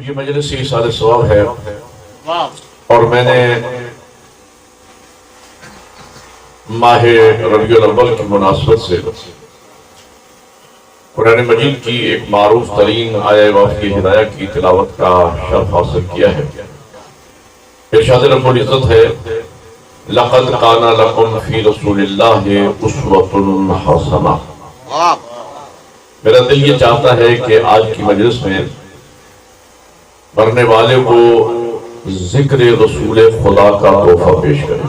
یہ مجلس ہی سال ثواب ہے اور میں نے ماہ ربیع الاول کی مناسبت سے قرآن مجید کی ایک معروف ترین آیہ وافی ہدایہ کی تلاوت کا شرف حاصل کیا ہے۔ ارشاد رب العزت ہے لَقَدْ كَانَ لَكُمْ فِي رَسُولِ اللَّهِ أُسْوَةٌ حَسَنَةٌ۔ میرا دل یہ چاہتا ہے کہ آج کی مجلس میں مرنے والے کو ذکر رسول خدا کا تحفہ پیش کریں۔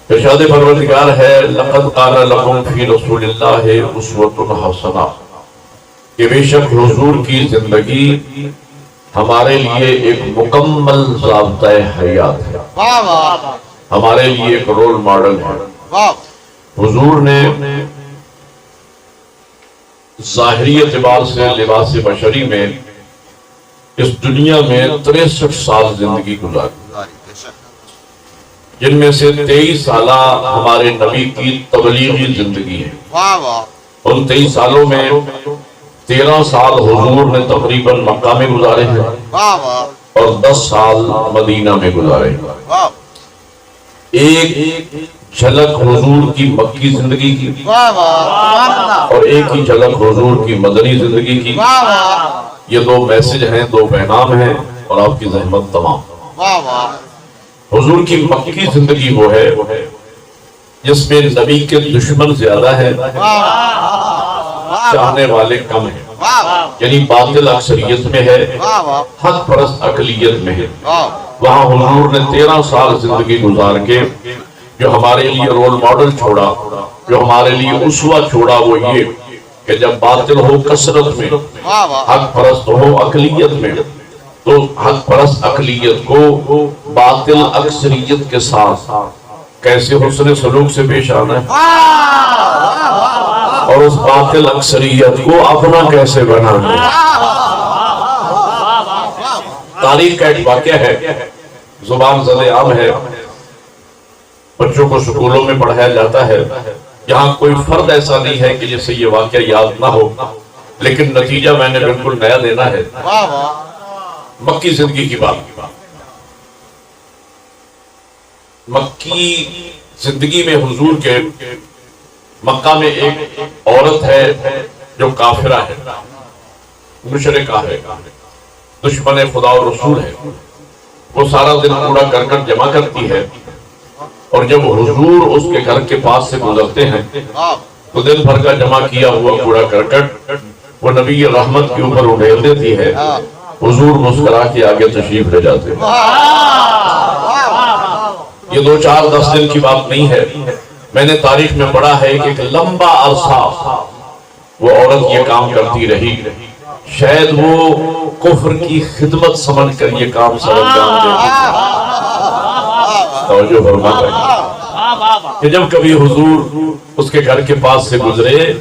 ارشاد پروردگار ہے لَقَدْ كَانَ لَكُمْ فِي رَسُولِ اللَّهِ أُسْوَةٌ حَسَنَةٌ کہ بے شک حضور کی زندگی ہمارے لیے ایک مکمل ضابطۂ حیات ہے، ہمارے لیے ایک رول ماڈل ہے۔ حضور نے ظاہری اعتبار سے لباس بشری میں اس دنیا میں 63 سال زندگی گزاری، جن میں سے 23 سالہ ہمارے نبی کی تبلیغی زندگی ہے۔ ان 23 سالوں میں 13 سال حضور نے تقریباً مکہ میں گزارے ہیں اور 10 سال مدینہ میں گزارے ہیں۔ ایک جھلک حضور کی مکی زندگی کی اور ایک ہی جھلک حضور کی مدنی زندگی کی۔ یہ 2 میسج ہیں، 2 پیغام ہیں اور آپ کی زحمت تمام۔ حضور کی مکی زندگی وہ ہے جس میں نبی کے دشمن زیادہ ہیں، چاہنے والے کم ہیں، یعنی باطل اکثریت میں ہے، حق پرست اقلیت میں ہے۔ وہاں حضور نے 13 سال زندگی گزار کے جو ہمارے لیے رول ماڈل چھوڑا، جو ہمارے لیے اسوہ چھوڑا، وہ یہ کہ جب باطل ہو کثرت میں، حق پرست ہو اقلیت میں، تو حق پرست اقلیت کو باطل اکثریت کے ساتھ کیسے حسن سلوک سے پیش آنا ہے اور اس باطل اکثریت کو اپنا کیسے بنانا ہے۔ تاریخ کا ایک واقعہ ہے، زبان زد عام ہے، بچوں کو سکولوں میں پڑھایا جاتا ہے۔ یہاں کوئی فرد ایسا نہیں ہے کہ جسے یہ واقعہ یاد نہ ہو، لیکن نتیجہ میں نے بالکل نیا دینا ہے۔ مکی زندگی کی بات، مکی زندگی میں حضور کے مکہ میں ایک عورت ہے جو کافرہ ہے، مشرکہ ہے، دشمن خدا اور رسول ہے۔ وہ سارا دن کوڑا کرکٹ جمع کرتی ہے اور جب حضور اس کے گھر کے پاس سے گزرتے ہیں تو دن بھر کا جمع کیا ہوا کوڑا کرکٹ وہ نبی رحمت کے اوپر اڑیل دیتی ہے۔ حضور مسکرا کے آگے تشریف لے جاتے ہیں۔ یہ 2 4 10 دن کی بات نہیں ہے، میں نے تاریخ میں پڑھا ہے کہ ایک لمبا عرصہ وہ عورت یہ کام کرتی رہی۔ شاید وہ کفر کی خدمت سمجھ کر یہ کام سر انجام دیتی توجہ فرما کر کہ جب کبھی حضور اس کے گھر کے پاس سے گزرے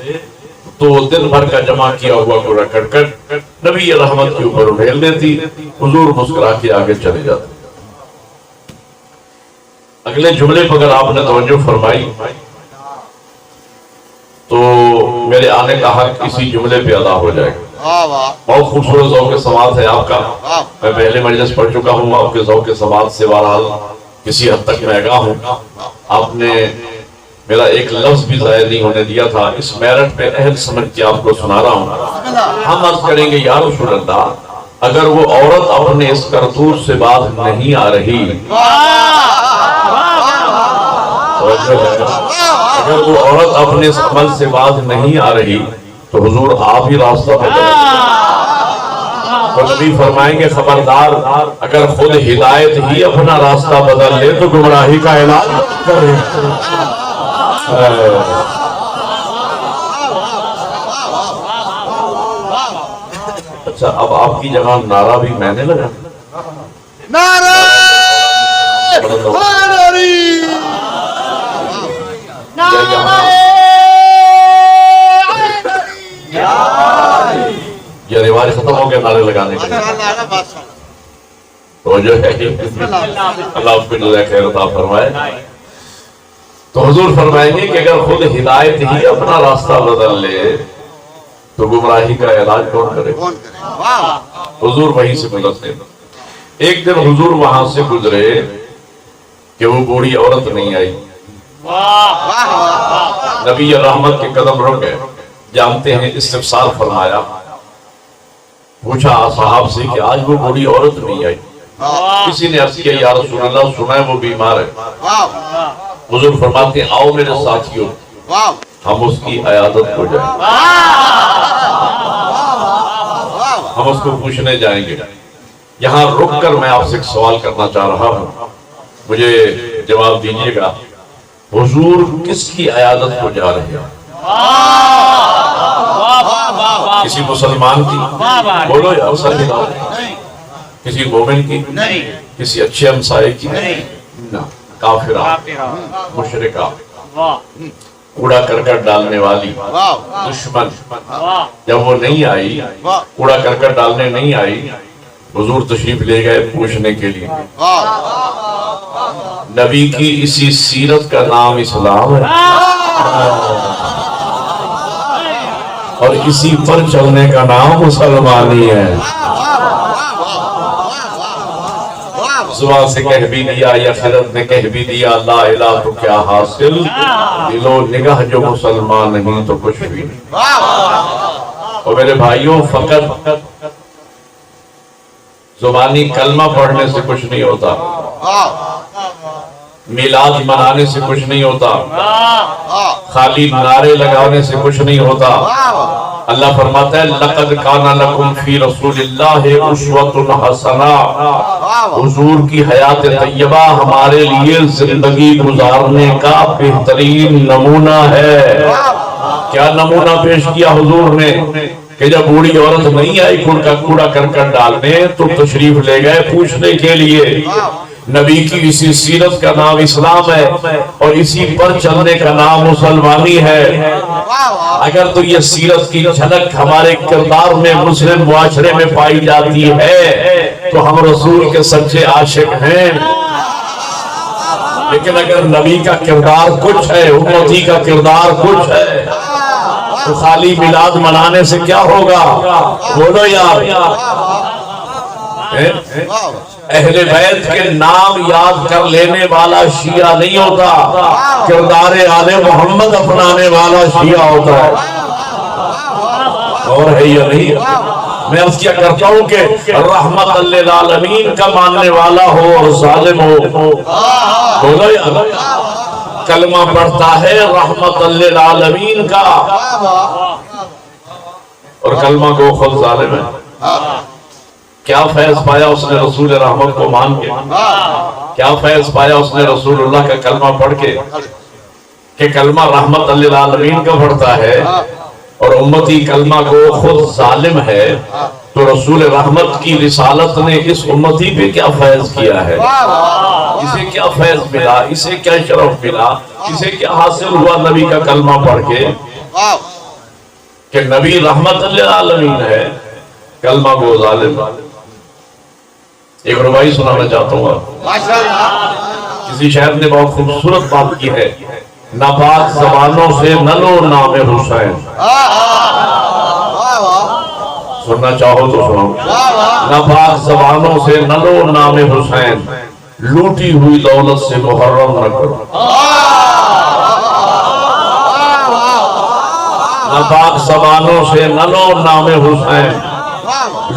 تو دن بھر کا جمع کیا ہوا کوڑا کرکٹ نبی رحمت کے اوپر اڑیل دیتی، حضور مسکرا کے آگے چلے جاتے۔ اگلے جملے پر اگر آپ نے توجہ فرمائی تو میرے آنے کا حق اسی جملے پہ ادا ہو جائے گا۔ بہت خوبصورت ذوق سماعت ہے آپ کا، میں پہلے مجلس پڑھ چکا ہوں، آپ کے ذوق سماعت سے بہرحال کسی حد تک میں آگاہ ہوں۔ آپ نے میرا ایک لفظ بھی ضائع نہیں ہونے دیا تھا، اس میرٹ پہ اہل سمجھ کے آپ کو سنا رہا ہوں۔ ہم عرض کریں گے یا رسول اللہ، اگر وہ عورت اپنے اس کرتوت سے باز نہیں آ رہی، اگر وہ عورت اپنے اس عمل سے باز نہیں آ رہی تو حضور آپ ہی راستہ بدلیں۔ تو نبی فرمائیں گے خبردار، اگر خود ہدایت ہی اپنا راستہ بدل لے تو گمراہی کا اعلان کرے۔ اچھا، اب آپ کی جگہ نعرہ بھی میں نے لگا۔ نعرہ حیدری، یہ رواج ختم ہو گیا نعرے لگانے کے تو جو ہے اللہ آپ کو جزائے خیر عطا فرمائے۔ تو حضور فرمائیں گے کہ اگر خود ہدایت ہی اپنا راستہ بدل لے تو گمراہی کا علاج کون کرے؟ کون کرے؟ واہ حضور وہیں سے گزرتے ہیں۔ ایک دن حضور وہاں سے گزرے کہ وہ بوڑھی عورت نہیں آئی۔ واہ واہ نبی رحمت کے قدم رک گئے، جانتے ہیں استفسار فرمایا، پوچھا صحاب سے کہ آج وہ بوڑھی عورت نہیں آئی۔ کسی نے عرض کیا یا رسول اللہ سنا ہے وہ بیمار ہے۔ واہ حضور فرماتے ہیں آؤ میرے ساتھیوں واہ ہم اس کی عیادت کو جائیں، ہم اس کو پوچھنے جائیں گے۔ یہاں رک کر میں آپ سے ایک سوال کرنا چاہ رہا ہوں، مجھے جواب دیجیے گا، حضور کس کی عیادت کو جا رہے ہیں؟ کسی مسلمان کی؟ بولو یا سچ بتاؤ، کسی مومن کی؟ کسی اچھے ہمسائے کی؟ نہ، کافرہ، مشرکہ، کوڑا کرکٹ ڈالنے والی، دشمن۔ جب وہ نہیں آئی، کوڑا کرکٹ ڈالنے نہیں آئی، حضور تشریف لے گئے پوچھنے کے لیے۔ نبی کی اسی سیرت کا نام اسلام ہے، اور اسی پر چلنے کا نام مسلمانی ہے۔ زبان سے کہہ بھی دیا یا خرد نے کہہ بھی دیا لا الہ تو کیا حاصل، دل و نگاہ جو مسلمان نہیں تو کچھ بھی نہیں۔ اور میرے بھائیوں، فقط زبانی کلمہ پڑھنے سے کچھ نہیں ہوتا، میلاد منانے سے کچھ نہیں ہوتا، خالی نعرے لگانے سے کچھ نہیں ہوتا۔ اللہ فرماتا ہے لَقَدْ كَانَ لَكُمْ فِي رَسُولِ اللَّهِ أُسْوَةٌ حَسَنَةٌ، حضور کی حیات طیبہ ہمارے لیے زندگی گزارنے کا بہترین نمونہ ہے۔ کیا نمونہ پیش کیا حضور نے کہ جب بوڑھی عورت نہیں آئی کوڑا کرکٹ ڈالنے تو تشریف لے گئے پوچھنے کے لیے۔ نبی کی اسی سیرت کا نام اسلام ہے، اور اسی پر چلنے کا نام مسلمانی ہے۔ اگر تو یہ سیرت کی جھلک ہمارے کردار میں مسلم معاشرے میں پائی جاتی ہے تو ہم رسول کے سچے عاشق ہیں، لیکن اگر نبی کا کردار کچھ ہے، امتی کا کردار کچھ ہے، تو خالی میلاد منانے سے کیا ہوگا؟ بولو یار، اہل بیت کے نام یاد کر لینے والا شیعہ نہیں ہوتا، کردار آل محمد اپنانے والا شیعہ ہوتا ہے۔ اور ہے یا نہیں؟ میں عرض کیا کرتا ہوں کہ رحمت للعالمین کا ماننے والا ہو اور ظالم ہو، بولو یا کلمہ پڑھتا ہے رحمت للعالمین کا، اور کلمہ کو خود ظالم ہے۔ کیا فیض پایا اس نے رسول رحمت کو مان کے؟ کیا فیض پایا اس نے رسول اللہ کا کلمہ پڑھ کے کہ کلمہ رحمت للعالمین کا پڑھتا ہے اور امتی کلمہ کو خود ظالم ہے، تو رسول رحمت کی رسالت نے اس امتی پہ کیا فیض کیا ہے؟ اسے کیا فیض ملا، اسے کیا شرف ملا، اسے کیا حاصل ہوا نبی کا کلمہ پڑھ کے کہ نبی رحمت للعالمین ہے، کلمہ کو ظالم۔ ایک ربائی سنانا چاہتا ہوں آپ، کسی شاعر نے بہت خوبصورت بات کی ہے، ناپاک زبانوں سے نہ لو نام حسین۔ سننا چاہو تو سنو، ناپاک زبانوں سے نہ لو نام حسین، لوٹی ہوئی دولت سے محرم نہ کرو۔ ناپاک زبانوں سے نہ لو نام حسین،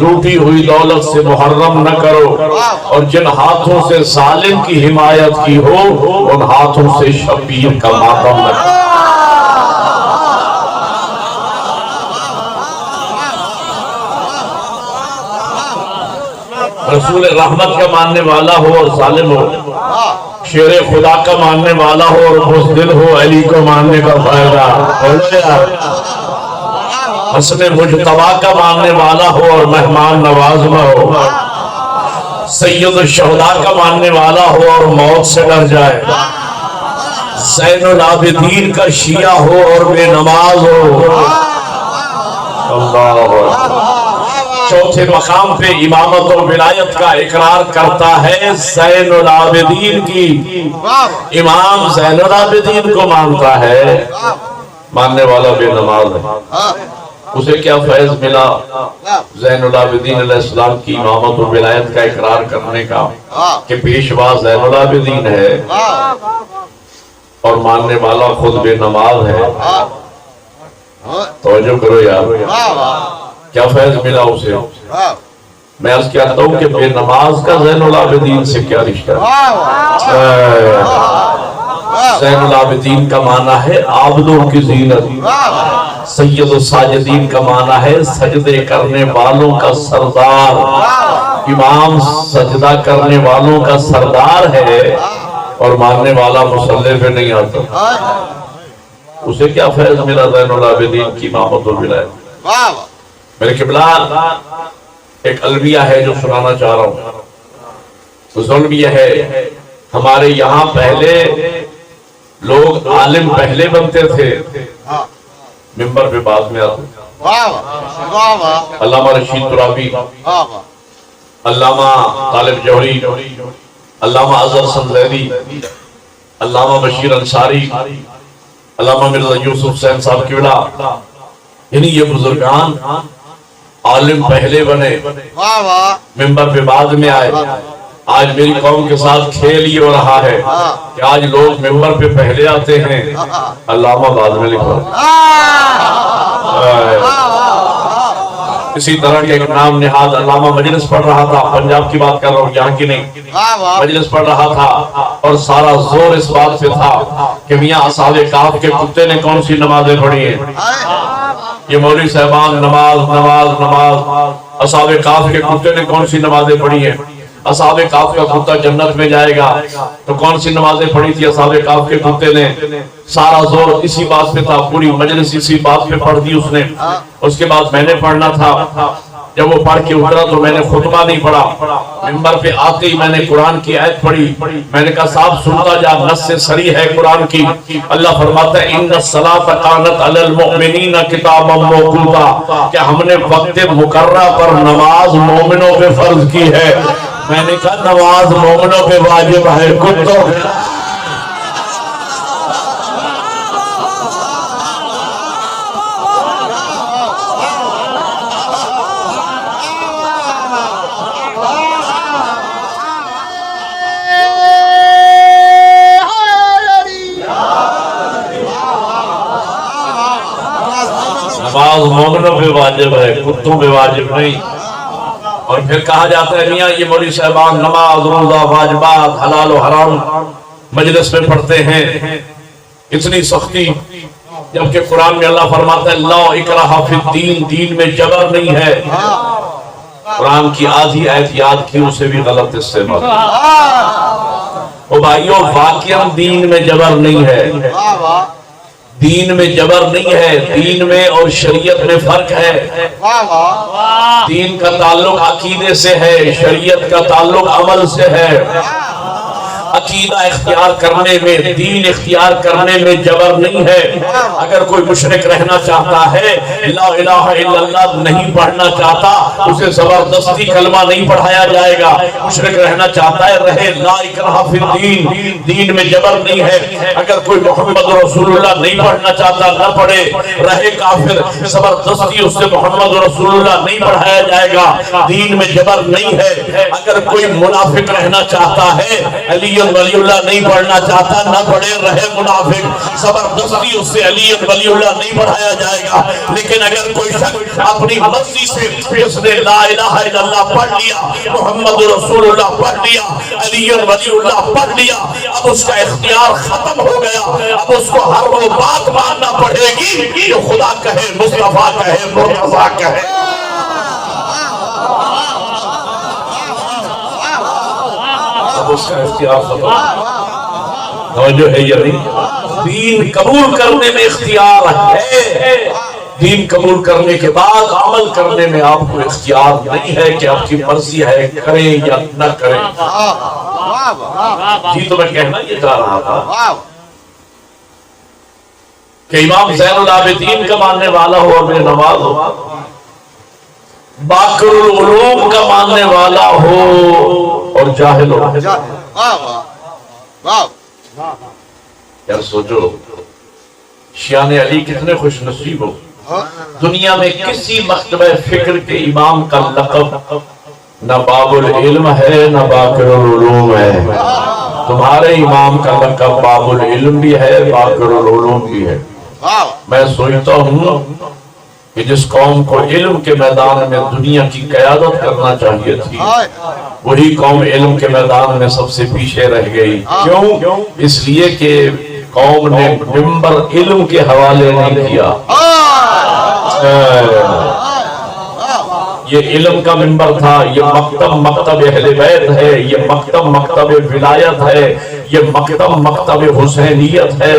لوٹی ہوئی دولت سے محرم نہ کرو، اور جن ہاتھوں سے ظالم کی حمایت کی ہو ان ہاتھوں سے شبیر کا ماتم نہ کرو۔ رسول رحمت کا ماننے والا ہو اور ظالم ہو، شیر خدا کا ماننے والا ہو اور بزدل ہو، علی کو ماننے کا فائدہ۔ حسن مجتبی کا ماننے والا ہو اور مہمان نواز نہ ہو، سید الشہداء کا ماننے والا ہو اور موت سے ڈر جائے، زین العابدین کا شیعہ ہو اور بے نماز ہو۔ اللہ چوتھے مقام پہ امامت و ولایت کا اقرار کرتا ہے زین العابدین کی، امام زین العابدین کو مانتا ہے، ماننے والا بے نماز ہے۔ اسے کیا فیض ملا واہ زین العابدین علیہ السلام کی امامت و ولایت کا اقرار کرنے کا کہ پیشوا زین العابدین ہے واہ اور ماننے والا خود بے نماز ہے. توجہ کرو یار، واہ کیا فیض ملا اسے. واہ میں عرض کہتا ہوں کہ بے نماز کا زین العابدین سے کیا رشتہ ہے. زین العابدین کا معنی ہے عابدوں کی زینت، سید الساجدین کا معنی ہے سجدے کرنے والوں کا سردار. امام سجدہ کرنے والوں کا سردار ہے اور ماننے والا مصلی پہ نہیں آتا. اسے کیا فیض ملا زین العابدین کی امامت و ولایت. میرے قبلہ ایک المیہ ہے جو سنانا چاہ رہا ہوں. ظلم یہ ہے ہمارے یہاں پہلے لوگ عالم پہلے بنتے تھے، منبر پہ بعد میں آتے. علامہ رشید ترابی، علامہ طالب جوہری، علامہ اظہر سنزیری، علامہ بشیر انصاری، علامہ مرزا یوسف حسین صاحب قبلہ، یعنی یہ بزرگان عالم پہلے بنے منبر پہ بعد میں آئے. آج میری قوم کے ساتھ کھیل یہ ہو رہا ہے کہ آج لوگ منبر پہ پہلے آتے ہیں، علامہ بعد میں لکھا. اسی طرح کے ایک نام نہاد علامہ مجلس پڑھ رہا تھا، پنجاب کی بات کر رہا ہوں یہاں کی نہیں، مجلس پڑھ رہا تھا اور سارا زور اس بات پہ تھا کہ میاں اصحاب کہف کے کتے نے کون سی نمازیں پڑھی ہیں. یہ مولوی صاحبان نماز نماز نماز، اصحاب کہف کے کتے نے کون سی نمازیں پڑھی ہیں. اصحاب کہف کا کتا جنت میں جائے گا تو کون سی نمازیں پڑھی تھی اصحاب کہف کے کتے نے. سارا زور اسی بات پہ تھا، پوری مجلس اسی بات پہ پڑھ دی اس نے. اس کے بعد میں نے پڑھنا تھا، جب وہ پڑھ کے اترا تو میں نے خطبہ نہیں پڑھا، منبر پہ آتے ہی میں نے قرآن کی آیت پڑھی. میں نے کہا صاحب سنتا جا، نص سے صریح ہے قرآن کی. اللہ فرماتا ہے ان الصلاۃ کانت علی المؤمنین کتابا موقوتا، کہ ہم نے وقت مقررہ پر نماز مومنوں پہ فرض کی ہے. میں نے کہا نماز مومنوں پہ واجب ہے، کتوں پہ نماز مومنوں پہ واجب ہے، کتوں پہ واجب نہیں. اور پھر کہا جاتا ہے میاں یہ مولوی صاحبان نماز روزہ واجبات حلال و حرام مجلس میں پڑھتے ہیں، اتنی سختی، جبکہ قرآن میں اللہ فرماتا ہے لا اکراہ فی الدین، دین میں جبر نہیں ہے. قرآن کی آدھی آیت یاد کی اسے بھی غلط استعمال. او بھائیو واقعاً دین میں جبر نہیں ہے، دین میں جبر نہیں ہے، دین میں اور شریعت میں فرق ہے. دین کا تعلق عقیدے سے ہے، شریعت کا تعلق عمل سے ہے. عقیدہ اختیار کرنے میں، دین اختیار کرنے میں جبر نہیں ہے. اگر کوئی مشرک رہنا چاہتا ہے، لا الہ الا اللہ نہیں پڑھنا چاہتا، اسے زبردستی کلمہ نہیں پڑھایا جائے گا. مشرک رہنا چاہتا ہے رہے، لا اکراہ فی الدین، دین میں جبر نہیں ہے. اگر کوئی محمد رسول اللہ نہیں پڑھنا چاہتا نہ پڑھے، رہے کافر، زبردستی اس سے محمد رسول اللہ نہیں پڑھایا جائے گا، دین میں جبر نہیں ہے. اگر کوئی منافق رہنا چاہتا ہے، علی ولی اللہ نہیں پڑھنا چاہتا نہ پڑھے، رہے منافق، زبردستی اس سے علی ولی اللہ نہیں پڑھایا جائے گا. لیکن اگر کوئی شخص اپنی مرضی سے اس نے لا الہ الا اللہ پڑھ لیا، محمد رسول اللہ پڑھ لیا، علی ولی اللہ پڑھ لیا، اب اس کا اختیار ختم ہو گیا. اب اس کو ہر وہ بات ماننا پڑے گی جو خدا کہے، مصطفیٰ کہے، مرتضیٰ کہے. اس کا اختیار ختم. توجہ ہے یا نہیں؟ دین قبول کرنے میں اختیار ہے، دین قبول کرنے کے بعد عمل کرنے میں آپ کو اختیار نہیں ہے کہ آپ کی مرضی ہے کریں یا نہ کریں. جی تو میں کہنا یہ چاہ رہا تھا کہ امام زین العابدین کا ماننے والا ہو اور بے نماز ہو، باقر العلوم کا ماننے والا ہو اور جاہل ہو. یار سوچو شیعان علی کتنے خوش نصیب ہو. دنیا میں کسی مکتبہ فکر کے امام کا لقب نہ باب العلم ہے نہ باقر العلوم ہے. تمہارے امام کا لقب باب العلم بھی ہے، باقر العلوم بھی ہے. میں سوچتا ہوں کہ جس قوم کو علم کے میدان میں دنیا کی قیادت کرنا چاہیے تھی، وہی قوم علم کے میدان میں سب سے پیچھے رہ گئی. کیوں؟ اس لیے کہ قوم نے منبر علم کے حوالے نہیں کیا. یہ علم کا منبر تھا، یہ مکتب مکتب اہل بیت ہے، یہ مکتب مکتب ولایت ہے، یہ مکتب مکتب حسینیت ہے.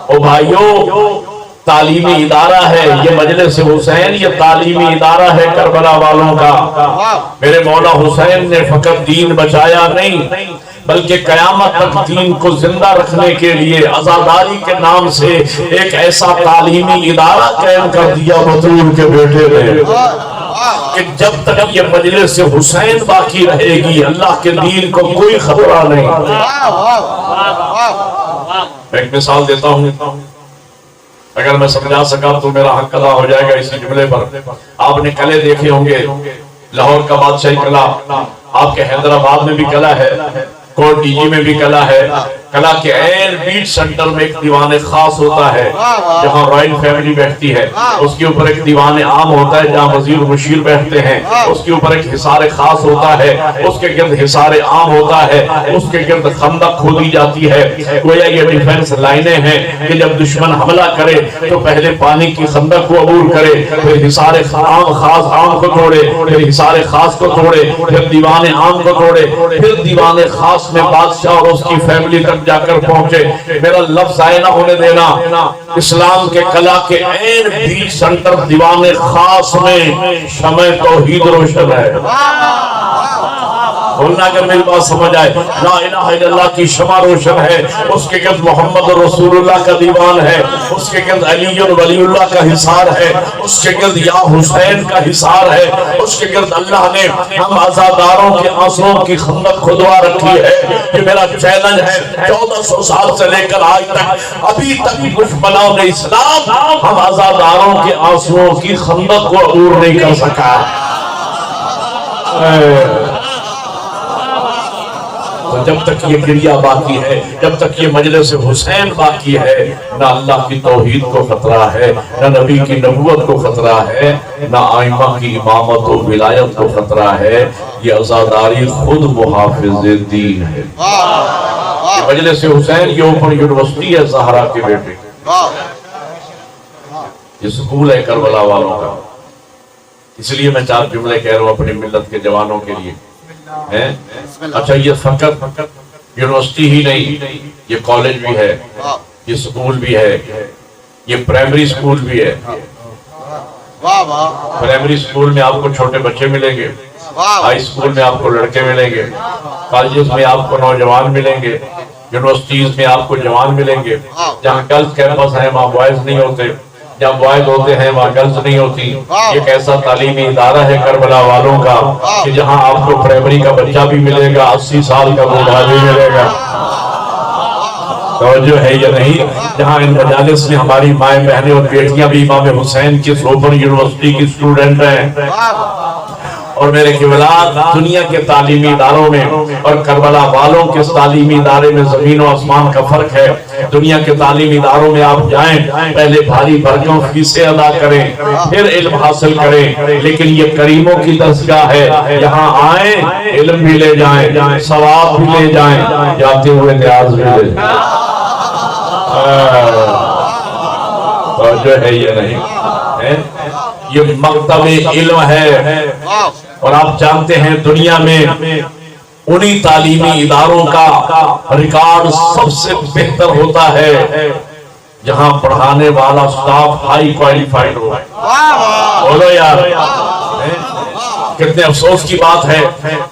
او بھائیو، تعلیمی ادارہ ہے یہ مجلس حسین، یہ تعلیمی ادارہ ہے کربلا والوں کا. میرے مولا حسین نے فقط دین بچایا نہیں، بلکہ قیامت تک دین کو زندہ رکھنے کے لیے عزاداری کے نام سے ایک ایسا تعلیمی ادارہ قائم کر دیا بطور کے بیٹے نے کہ جب تک یہ مجلس حسین باقی رہے گی اللہ کے دین کو کوئی خطرہ نہیں. ایک مثال دیتا ہوں، اگر میں سمجھا سکا تو میرا حق ادا ہو جائے گا اسی جملے پر. آپ نے قلعے دیکھے ہوں گے، لاہور کا بادشاہی قلعہ، آپ کے حیدرآباد میں بھی قلعہ ہے، کوٹ ڈی جی میں بھی قلعہ ہے. قلعہ کے عین بیچ سینٹر میں ایک دیوان خاص ہوتا ہے جہاں رائل فیملی بیٹھتی ہے. اس کے اوپر ایک دیوان عام ہوتا ہے جہاں وزیر مشیر بیٹھتے ہیں. اس کے اوپر ایک حصار خاص ہوتا ہے، اس کے گرد حصار عام ہوتا ہے، اس کے گرد خندق کھودی جاتی ہے. گویا یہ ڈیفنس لائنیں ہیں کہ جب دشمن حملہ کرے تو پہلے پانی کی خندق کو عبور کرے، پھر حصار عام خاص عام کو توڑے، پھر حصار خاص کو توڑے، پھر دیوان عام کو توڑے، پھر دیوان خاص میں بادشاہ اور اس کی فیملی تک جا کر پہنچے. میرا لفظ ضائع نہ ہونے دینا، اسلام کے قلعہ کے عین بیچ سینٹر دیوان خاص میں شمع توحید روشن ہے. بولنا اگر میری بات سمجھ آئے، لا الہ الا اللہ کی شمع روشن ہے. اس کے گرد محمد رسول اللہ کا دیوان ہے، اس کے گرد علی ولی اللہ کا حصار ہے، اس کے گرد یا حسین کا حصار ہے، اس کے گرد اللہ نے ہم عزاداروں کے آنسوؤں کی خندق کھدوا رکھی ہے. یہ میرا چیلنج ہے، 1400 سال سے لے کر آج تک ابھی تک دشمنوں نے اسلام ہم عزاداروں کے آنسوؤں کی خندق کو عبور نہیں کر سکا. تو جب تک یہ گریہ باقی ہے، جب تک یہ مجلس حسین باقی ہے، نہ اللہ کی توحید کو خطرہ ہے، نہ نبی کی نبوت کو خطرہ ہے، نہ آئمہ کی امامت و ولایت کو خطرہ ہے. یہ عزاداری خود محافظ دین ہے. یہ مجلس حسین یہ اوپن یونیورسٹی ہے زہرا کے بیٹے، یہ سکول ہے کربلا والوں کا. اس لیے میں 4 جملے کہہ رہا ہوں اپنی ملت کے جوانوں کے لیے. اچھا، یہ فقط یونیورسٹی ہی نہیں، یہ کالج بھی ہے، یہ سکول بھی ہے، یہ پرائمری سکول بھی ہے. پرائمری سکول میں آپ کو چھوٹے بچے ملیں گے، ہائی سکول میں آپ کو لڑکے ملیں گے، کالجز میں آپ کو نوجوان ملیں گے، یونیورسٹیز میں آپ کو جوان ملیں گے. جہاں گرلز کیمپس ہیں وہاں بوائز نہیں ہوتے، جہاں بوائز ہوتے ہیں وہاں گرلز نہیں ہوتی. یہ ایسا تعلیمی ادارہ ہے کربلا والوں کا کہ جہاں آپ کو پرائمری کا بچہ بھی ملے گا، 80 سال کا بوڑھا بھی ملے گا. توجہ ہے یا نہیں؟ جہاں ان مجالس میں ہماری مائیں بہنیں اور بیٹیاں بھی امام حسین کی اوپن یونیورسٹی کی اسٹوڈنٹ ہیں. اور میرے قبلات، دنیا کے تعلیمی اداروں میں اور کربلا والوں کے تعلیمی ادارے میں زمین و آسمان کا فرق ہے. دنیا کے تعلیمی اداروں میں آپ جائیں، پہلے بھاری بھرکوں فیسیں ادا کریں، پھر علم حاصل کریں. لیکن یہ کریموں کی درسگاہ ہے، یہاں آئیں علم بھی لے جائیں، ثواب بھی لے جائیں، جاتے ہوئے نیاز بھی لے جائیں. توجہ ہے یہ نہیں؟ یہ مکتب علم ہے. اور آپ جانتے ہیں دنیا میں انہی تعلیمی اداروں کا ریکارڈ سب سے بہتر ہوتا ہے جہاں پڑھانے والا سٹاف ہائی کوالیفائیڈ ہو. بولو یار، کتنے افسوس کی بات ہے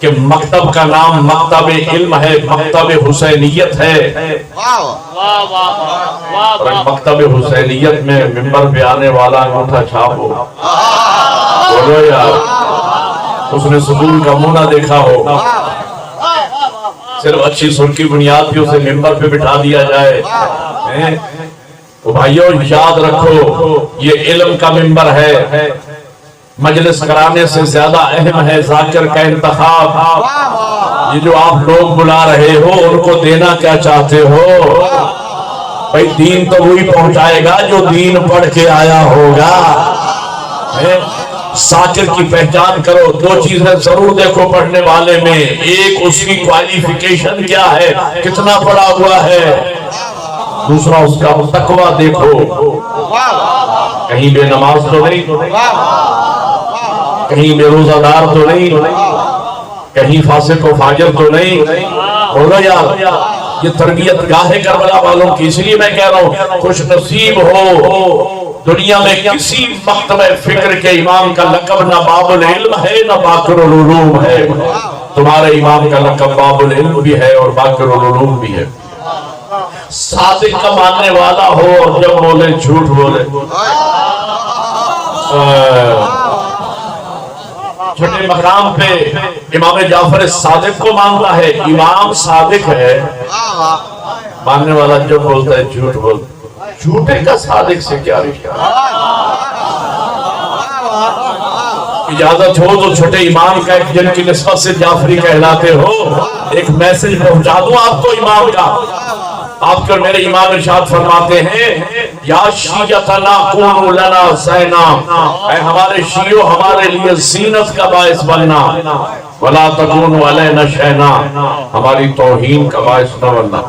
کہ مکتب کا نام مکتب علم ہے، مکتب حسینیت ہے. اور مکتب حسینیت میں ممبر پہ آنے والا انگوٹھا چھاپ ہو. بولو یار، اس نے سکول کا منہ نہ دیکھا ہو، صرف اچھی سر کی بنیاد پہ اسے ممبر پہ بٹھا دیا جائے. تو بھائیو یاد رکھو یہ علم کا منبر ہے، مجلس کرانے سے زیادہ اہم ہے ذاکر کا انتخاب۔ یہ جو آپ لوگ بلا رہے ہو ان کو دینا کیا چاہتے ہو؟ بھائی دین تو وہی پہنچائے گا جو دین پڑھ کے آیا ہوگا۔ ذاکر کی پہچان کرو، دو چیزیں ضرور دیکھو پڑھنے والے میں، ایک اس کی کوالیفیکیشن کیا ہے، کتنا پڑھا ہوا ہے، دوسرا اس کا تقوی دیکھو، کہیں بے نماز تو نہیں، کہیں بے روزہ دار تو نہیں، کہیں فاسق و فاجر تو نہیں۔ بولو یار، یہ تربیت گاہ کربلا والوں کی، اس لیے میں کہہ رہا ہوں خوش نصیب ہو دنیا میں کسی مکتبہ فکر کے امام کا لقب نہ باب العلم ہے نہ باقر العلوم ہے، تمہارے امام کا لقب باب العلم بھی ہے اور باقر العلوم بھی ہے۔ صادق کا ماننے والا ہو اور جب بولے جھوٹ بولے، چھوٹے مقام پہ امام جعفر صادق کو مانتا ہے، امام صادق ہے، ماننے والا جب بولتا ہے جھوٹ بولتا ہے۔ جھوٹے کا صادق سے کیا رشتہ؟ اجازت ہو تو چھوٹے امام کا ایک جن کی نسبت سے جعفری کہلاتے ہو ایک میسج پہنچا دوں آپ کو امام کا۔ آپ کے اور میرے امام ارشاد فرماتے ہیں یا شیعتنا کونوا لنا زینا، اے ہمارے شیعو ہمارے لیے زینت کا باعث بننا، ولا تکونوا علینا شینا، ہماری توہین کا باعث نہ بننا۔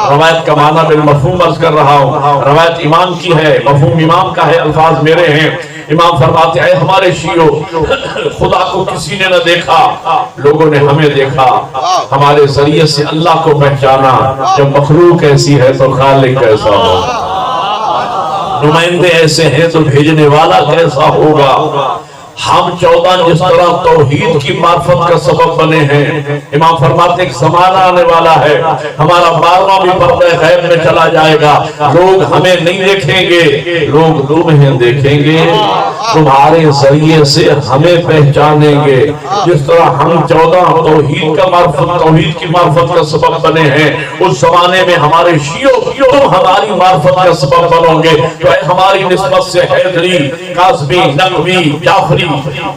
روایت کا معنی بالمفہوم عرض کر رہا ہوں، روایت امام کی ہے، مفہوم امام کا ہے، الفاظ میرے ہیں۔ امام فرماتے ہیں ہمارے شیعو خدا کو کسی نے نہ دیکھا، لوگوں نے ہمیں دیکھا، ہمارے ذریعے سے اللہ کو پہچانا، جب مخلوق ایسی ہے تو خالق کیسا ہوگا، نمائندے ایسے ہیں تو بھیجنے والا کیسا ہوگا۔ ہم 14 جس طرح توحید کی معرفت کا سبب بنے ہیں، امام فرماتے ہیں ایک زمانہ آنے والا ہے ہمارا 12واں بھی پردہ غیب میں چلا جائے گا، لوگ ہمیں نہیں دیکھیں گے، لوگ تمہیں دیکھیں گے، تمہارے ذریعے سے ہمیں پہچانیں گے۔ جس طرح ہم 14 توحید کا معرفت، توحید کی معرفت کا سبب بنے ہیں، اس زمانے میں ہمارے شیعو تم ہماری معرفت کا سبب بنو گے، تو اے ہماری نسبت سے حیدری، قاسمی، نقوی، جعفری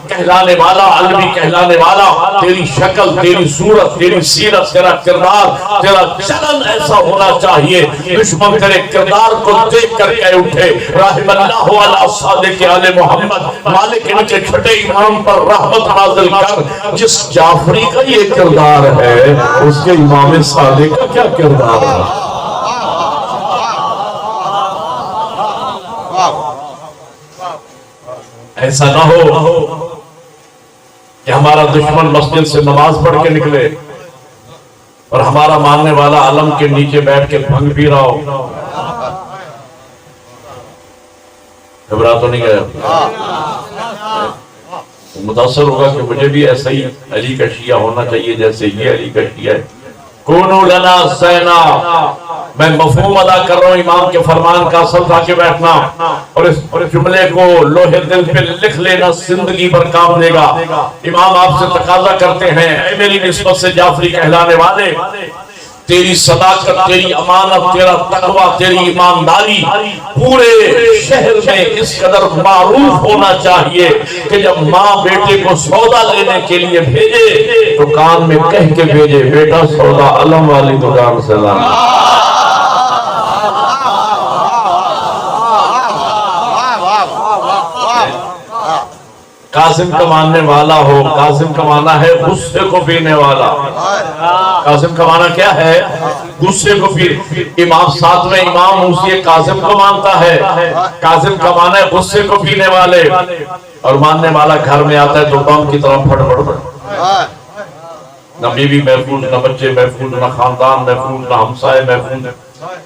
کہلانے والا، علوی کہلانے والا، تیری شکل، تیری صورت، تیری سیرت، تیرا کردار، تیرا چلن ایسا ہونا چاہیے دشمن تیرے کردار کو دیکھ کر کے اٹھے۔ رحم اللہ علی صادق آل محمد، مالک ان کے چھٹے امام پر رحمت نازل کر، جس جعفری کا یہ کردار ہے اس کے امام صادق کا کیا کردار ہے؟ ایسا نہ ہو کہ ہمارا دشمن مسجد سے نماز پڑھ کے نکلے اور ہمارا ماننے والا علم کے نیچے بیٹھ کے بھنگ پی رہا ہو۔ گھبرا تو نہیں گیا؟ متاثر ہوگا کہ مجھے بھی ایسا ہی علی کا شیعہ ہونا چاہیے جیسے یہ علی کا شیعہ ہے۔ کونوا لنا زینا، میں مفہوم ادا کر رہا ہوں امام کے فرمان کا، اصل تھا کے بیٹھنا اور اس جملے کو لوہے دل پہ لکھ لینا، زندگی پر کام دے گا۔ امام آپ سے تقاضا کرتے ہیں اے میری نسبت سے جعفری کہلانے والے، تیری صداقت، تیری امانت، تیرا تقوی، تیری ایمانداری پورے شہر میں اس قدر معروف ہونا چاہیے کہ جب ماں بیٹے کو سودا لینے کے لیے بھیجے تو کان میں کہہ کے بھیجے بیٹا سودا علم والی دکان سے لانا۔ قاسم کا ماننے والا ہو، قاسم کا معنی ہے غصے کو پینے والا۔ قاسم کا معنی کیا ہے؟ غصے کو پینے۔ امام ساتویں امام موسی قاسم کو مانتا ہے، قاسم کا معنی ہے غصے کو پینے والے، اور ماننے والا گھر میں آتا ہے تو بم کی طرح پھٹ پھٹ پھٹ، نہ بیوی محفوظ، نہ بچے محفوظ، نہ خاندان محفوظ، نہ ہمسائے محفوظ،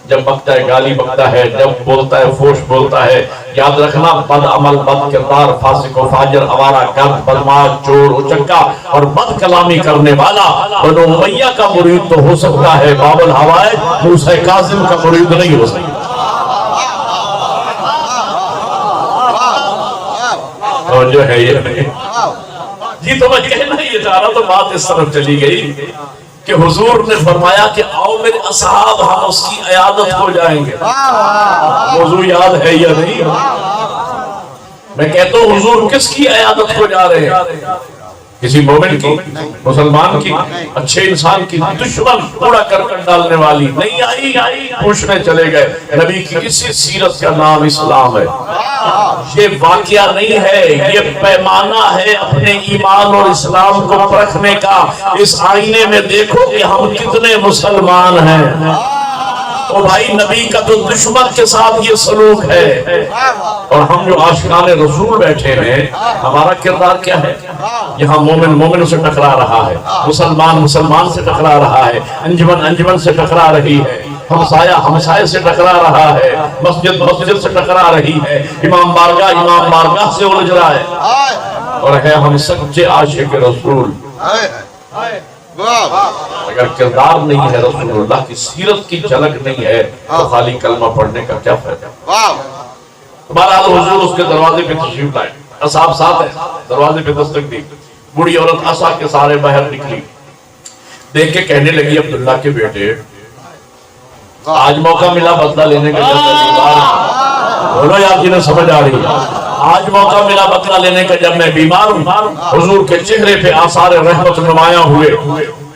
جب بکتا ہے گالی بکتا ہے، جب بولتا ہے فوش بولتا ہے۔ یاد رکھنا بد عمل، بد کردار، فاسق و فاجر، آوارہ گرد، بدماش، چور، اچکا اور بد کلامی کرنے والا بنو امیہ کا مرید تو ہو سکتا ہے، باب الحوائج موسیٰ کاظم کا مرید نہیں ہو سکتا۔ اور جو ہے یہ نہیں جی، تو میں کہنا یہ چاہ رہا تو بات اس طرف چلی گئی کہ حضور نے فرمایا کہ آؤ میرے اصحاب ہم اس کی عیادت ہو جائیں گے. موضوع یاد ہے یا نہیں؟ میں کہتا ہوں حضور کس کی عیادت کو جا رہے ہیں؟ کسی مومن کی، مسلمان کی، اچھے انسان کی، دشمن کوڑا کرکٹ ڈالنے والی نہیں آئی. پوچھنے چلے گئے. نبی کی اسی سیرت کا نام اسلام ہے. یہ واقعہ نہیں ہے، یہ پیمانہ ہے اپنے ایمان اور اسلام کو پرکھنے کا. اس آئینے میں دیکھو کہ ہم کتنے مسلمان ہیں. او بھائی نبی کا تو دشمن کے ساتھ یہ سلوک ہے، اور ہم جو عاشقان رسول بیٹھے ہیں ہمارا کردار کیا ہے؟ یہاں مومن مومن سے ٹکرا رہا ہے، مسلمان مسلمان سے ٹکرا رہا ہے، انجمن انجمن سے ٹکرا رہی ہے، ہمسایہ ہمسائے سے ٹکرا رہا ہے، مسجد مسجد سے ٹکرا رہی ہے، امام بارگاہ سے الجھ رہا ہے. اور ہے ہم سچے عاشق رسول. اگر کردار نہیں ہے، رسول اللہ کی سیرت کی جھلک نہیں ہے، تو خالی کلمہ پڑھنے کا کیا فائدہ؟ بہرحال حضور اس کے دروازے پہ تشریف لائے، اصحاب ساتھ ہیں، دروازے پہ دستک دی. بوڑھی عورت عصا کے سارے باہر نکلی، دیکھ کے کہنے لگی عبداللہ کے بیٹے آج موقع ملا بدلہ لینے کا. بولو یار جنہیں سمجھ آ رہی ہے، آج موقع ملا بدلہ لینے کا جب میں بیمار ہوں. حضور کے چہرے پہ آثار رحمت نمایاں ہوئے.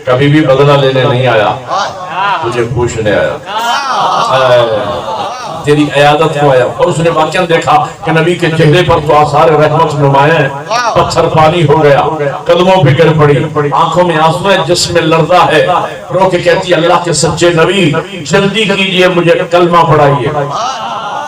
کبھی بھی بدلہ لینے نہیں آیا، تجھے پوچھنے آیا، تیری عیادت کو آیا. اور اس نے واقعاً دیکھا کہ نبی کے چہرے پر تو آثار رحمت نمایاں ہیں. پتھر پانی ہو گیا، قدموں پہ گر پڑی، آنکھوں میں آنسو ہے، جسم میں لرزہ ہے. رو کے کہتی اللہ کے سچے نبی جلدی کیجئے مجھے کلمہ پڑھائیے.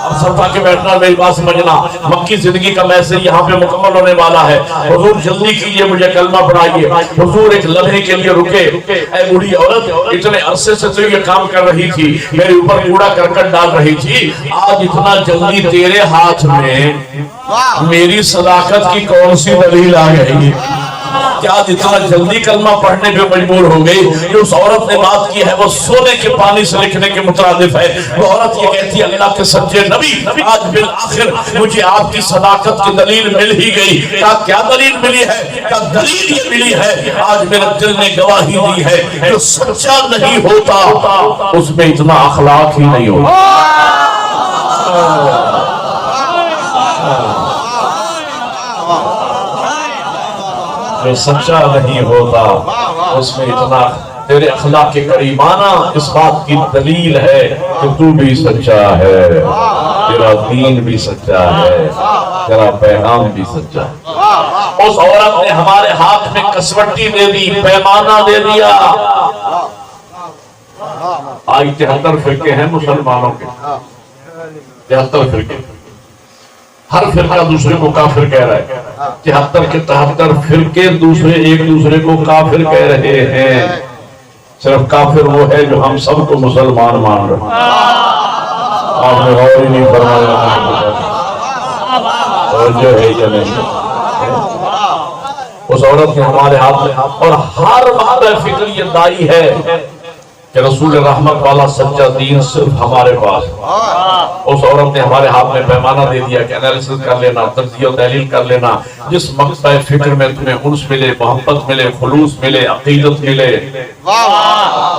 اب صفحہ کے بیٹھنا میری بات سمجھنا، مکی زندگی کا میسج یہاں پہ مکمل ہونے والا ہے. حضور جلدی کیجئے مجھے کلمہ پڑھائیے. حضور ایک لمحے کے لیے رکے. اے بوڑھی عورت اتنے عرصے سے تو یہ کام کر رہی تھی، میرے اوپر کوڑا کرکٹ ڈال رہی تھی، آج اتنا جلدی تیرے ہاتھ میں میری صداقت کی کون سی دلیل آ گئی کہ آج اتنا جلدی کلمہ پڑھنے پہ مجبور ہو گئی؟ جو اس عورت نے بات کی ہے وہ سونے کے پانی سے لکھنے کے مترادف ہے. وہ عورت یہ کہتی ہے اللہ کے سچے نبی آج بالآخر مجھے آپ کی صداقت کی دلیل مل ہی گئی. کیا دلیل ملی ہے؟ کیا دلیل یہ ملی ہے؟ آج میرے دل نے گواہی دی ہے جو سچا نہیں ہوتا اس میں اتنا اخلاق ہی نہیں ہوتا. جو سچا نہیں ہوتا اس میں اتنا. تیرے اخلاق کے کریمانہ اس بات کی دلیل ہے کہ تو بھی سچا ہے، تیرا دین بھی سچا ہے، تیرا پیغام بھی سچا ہے. اس عورت نے ہمارے ہاتھ میں کسوٹی دے دی، پیمانہ دے دیا. آج 73 فرقے ہیں مسلمانوں کے، 73 فرقے. ہر فرقہ دوسرے کو کافر کہہ رہا ہے. 73 کے 73 فرقے دوسرے ایک دوسرے کو کافر کہہ رہے ہیں. صرف کافر وہ ہے جو ہم سب کو مسلمان مان رہے ہیں. آپ نے غور ہی نہیں فرمایا اور جو ہے یا نہیں. اس عورت نے ہمارے ہاتھ میں اور ہر بات فکر یہ دائی ہے کہ رسول رحمت والا سچا دین صرف ہمارے پاس. اس عورت نے ہمارے ہاتھ میں پیمانہ دے دیا کہ انالیسس کر لینا، تجزیہ و تحلیل کر لینا. جس مقصد فکر میں تمہیں انس ملے، محبت ملے، خلوص ملے، عقیدت ملے،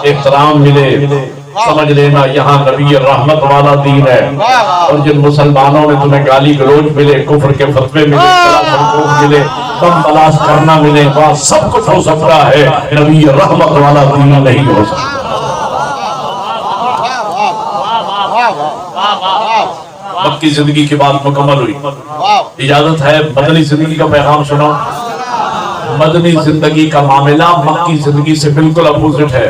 احترام ملے، سمجھ لینا یہاں نبی رحمت والا دین ہے. اور جن مسلمانوں میں تمہیں گالی گلوچ ملے، کفر کے فتوے ملے، ملے، کم بلاش کرنا ملے، وہاں سب کچھ ہو سکتا ہے، نبی رحمت والا دین نہیں ہو سکتا. مکی زندگی کی بات مکمل ہوئی. اجازت ہے مدنی زندگی کا پیغام سنو. مدنی زندگی کا معاملہ مکی زندگی سے بالکل اپوزٹ ہے.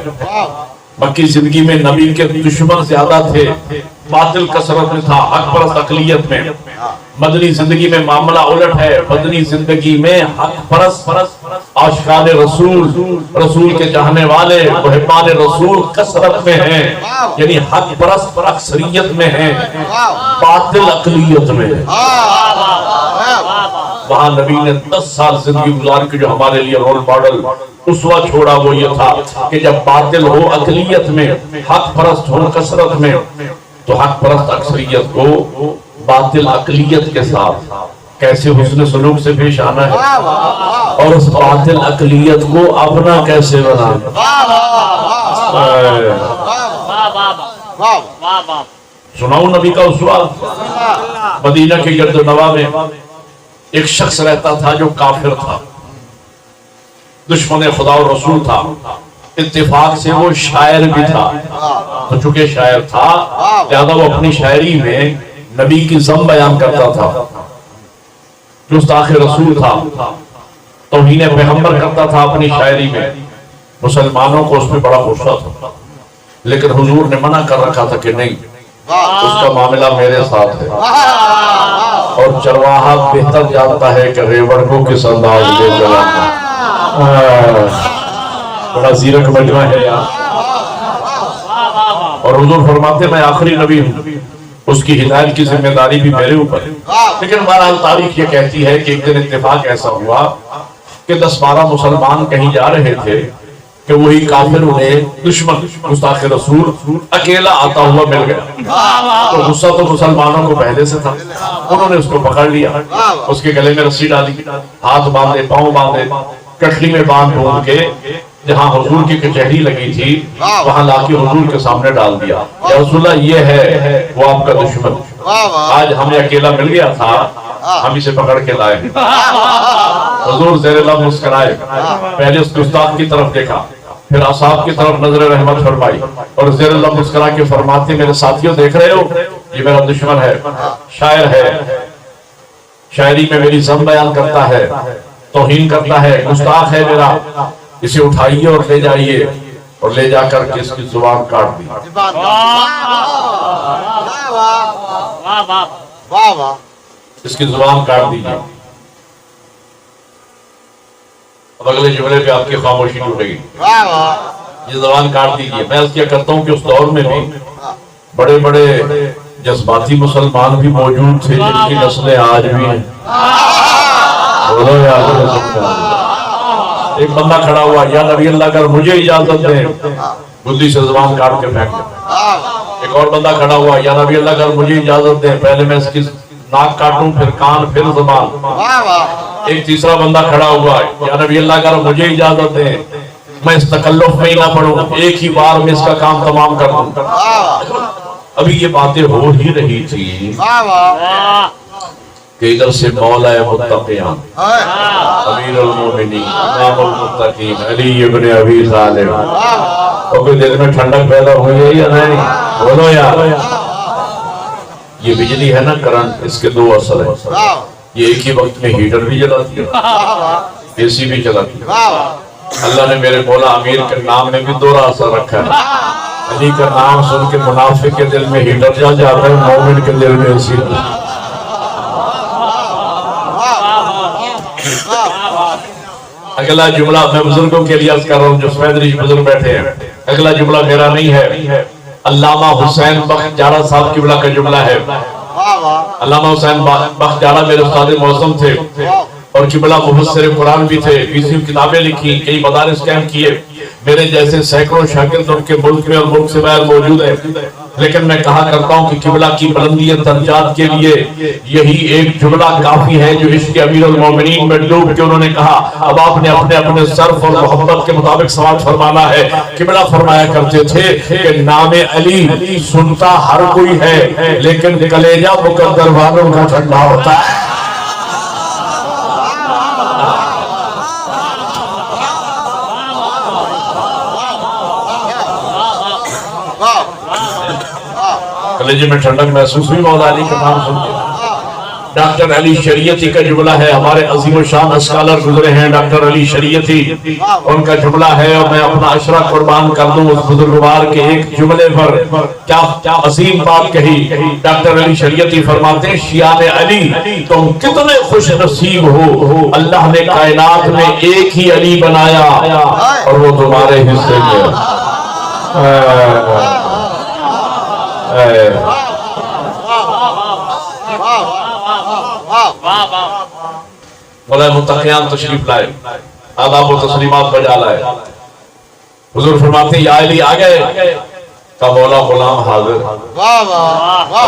مکی زندگی میں نبی کے دشمن زیادہ تھے، باطل کثرت میں تھا، حق پرست اقلیت میں. مدنی زندگی میں معاملہ الٹ ہے. مدنی زندگی میں حق پرست عاشقان رسول، رسول کے چاہنے والے، محبان رسول کثرت میں ہیں، یعنی حق پرست اکثریت میں ہیں، باطل اقلیت میں. وہاں نبی نے 10 سال زندگی گزار کے جو ہمارے لیے رول ماڈل اسوہ چھوڑا وہ یہ تھا کہ جب باطل ہو اقلیت میں، حق پرست ہو کثرت میں، تو حق پرست اکثریت کو باطل اقلیت کے ساتھ کیسے حسن سلوک سے پیش آنا ہے. اور اس باطل اقلیت کو اپنا کیسے بنا. سناؤں نبی کا اسوہ. مدینہ کے گرد و نواح میں ایک شخص رہتا تھا جو کافر تھا, دشمن خدا و رسول تھا, اتفاق سے وہ شاعر بھی تھا. تو چونکہ شاعر تھا لہذا وہ اپنی شاعری میں نبی کی ذم بیان کرتا تھا, گستاخ رسول تھا, توہین پیغمبر کرتا تھا اپنی شاعری میں. مسلمانوں کو اس پہ بڑا غصہ تھا, لیکن حضور نے منع کر رکھا تھا کہ نہیں, اس کا معاملہ میرے ساتھ ہے. اور چرواہا بہتر جانتا ہے کہ ریوڑ کو کس انداز لے چلانا. بڑا زیرک مجمع ہے یار. اور حضور فرماتے میں آخری نبی ہوں, اس کی ہدایت کی ذمہ داری بھی میرے اوپر ہے. لیکن بہرحال تاریخ یہ کہتی ہے کہ ایک دن اتفاق ایسا ہوا کہ 10-12 مسلمان کہیں جا رہے تھے کہ وہی کافر انہیں دشمن گستاخ رسول اکیلا آتا ہوا مل گیا. تو غصہ تو مسلمانوں کو پہلے سے تھا, انہوں نے اس کو پکڑ لیا, اس کے گلے میں رسی ڈالی, ہاتھ باندھے, پاؤں باندھے, کٹری میں باندھ بوند کے جہاں حضور کی کچہری لگی تھی وہاں لا کے حضور کے سامنے ڈال دیا. یا رسول اللہ یہ ہے وہ آپ کا دشمن, آج ہمیں اکیلا مل گیا تھا, ہم اسے پکڑ کے لائے. حضور زیر لب مسکرائے, پہلے اس گستاخ کی طرف دیکھا, پھر اصحاب کی طرف نظر رحمت فرمائی, اور زیر لب مسکرا کے فرماتے میرے ساتھیوں دیکھ رہے ہو, یہ میرا دشمن ہے, شاعر ہے, شاعری میں میری ذم بیان کرتا ہے, توہین کرتا ہے, گستاخ ہے میرا, اسے اٹھائیے اور لے جائیے, اور لے جا کر کے اس کی زبان کاٹ دی. اس کی زبان کاٹ دیجیے. اب اگلے جملے پہ آپ کی خاموشی ٹوٹے گی. یہ زبان کاٹ دیجیے. میں اس کیا کرتا ہوں کہ اس دور میں بھی بڑے بڑے جذباتی مسلمان بھی موجود تھے جن کی نسلیں آج بھی ہیں. ایک بندہ کھڑا ہوا, یا نبی اللہ اگر مجھے اجازت دیں, گدی سے زبان کاٹ کے پھینک دیں. ایک اور بندہ کھڑا ہوا, یا نبی اللہ اگر مجھے اجازت دیں پہلے میں اس کی ناک کاٹوں, پھر کان, پھر زبان. ایک تیسرا بندہ کھڑا ہوا, یا نبی اللہ اگر مجھے اجازت دیں میں اس تکلف میں ہی نہ پڑوں, ایک ہی بار میں اس کا کام تمام کر دوں. ابھی یہ باتیں ہو ہی رہی تھی کہ ادھر سے مولا متقیان امیر المومنین امام المتقین علی ابن ابی طالب, اور کوئی دل میں ٹھنڈک پیدا ہوئی ہے یا نہیں؟ بولو یار. یہ بجلی ہے نا, کرنٹ, اس کے دو اثر ہیں. یہ ایک ہی وقت میں ہیٹر بھی جلاتی ہے, اے سی بھی چلاتی ہے. اللہ نے میرے مولا امیر کے نام میں بھی دو اثر رکھا ہے. علی کا نام سن کے منافق کے دل میں ہیٹر جا جاتا ہے, مومن کے دل میں اے سی. اگلا جملہ میں بزرگوں کے لیے عرض کر رہا ہوں جو سفید ریش بزرگ بیٹھے ہیں. اگلا جملہ میرا نہیں ہے, علامہ حسین بخت جارہ صاحب قبلہ کا جملہ ہے. علامہ حسین بخت جارہ میرے استاد معظم تھے اور قبلہ مفسر قرآن بھی تھے, 20 کتابیں لکھی, کئی مدارس قائم کیے. میرے جیسے سینکڑوں شاگرد ان کے ملک میں اور ملک سے باہر موجود ہیں. لیکن میں کہا کرتا ہوں کہ قبلہ کی بلندی درجات کے لیے یہی ایک جملہ کافی ہے جو عشق امیر المومنین میں ڈوب کے انہوں نے کہا اب آپ نے اپنے اپنے صرف اور محبت کے مطابق سماعت فرمانا ہے. قبلہ فرمایا کرتے تھے کہ نام علی سنتا ہر کوئی ہے لیکن کلیجہ مقدر والوں کا ٹھنڈا ہوتا ہے. کلیجے میں ٹھنڈک محسوس ہوئی مولا علی کا نام سن کے. ڈاکٹر علی شریعتی کا جملہ ہے, ہمارے عظیم و شان اسکالر گزرے ہیں ڈاکٹر علی شریعتی, ان کا جملہ ہے اور میں اپنا عشرہ قربان کر دوں اس بزرگوار کے ایک جملے پر. کیا عظیم بات کہی. ڈاکٹر علی شریعتی فرماتے ہیں شیعان علی تم کتنے خوش نصیب ہو, اللہ نے کائنات میں ایک ہی علی بنایا اور وہ تمہارے حصے میں. مولا متقیان تشریف لائے, آداب و تسلیمات بجا لائے. حضور فرماتے ہیں یا علی آ گئے, کا مولا غلام حاضر.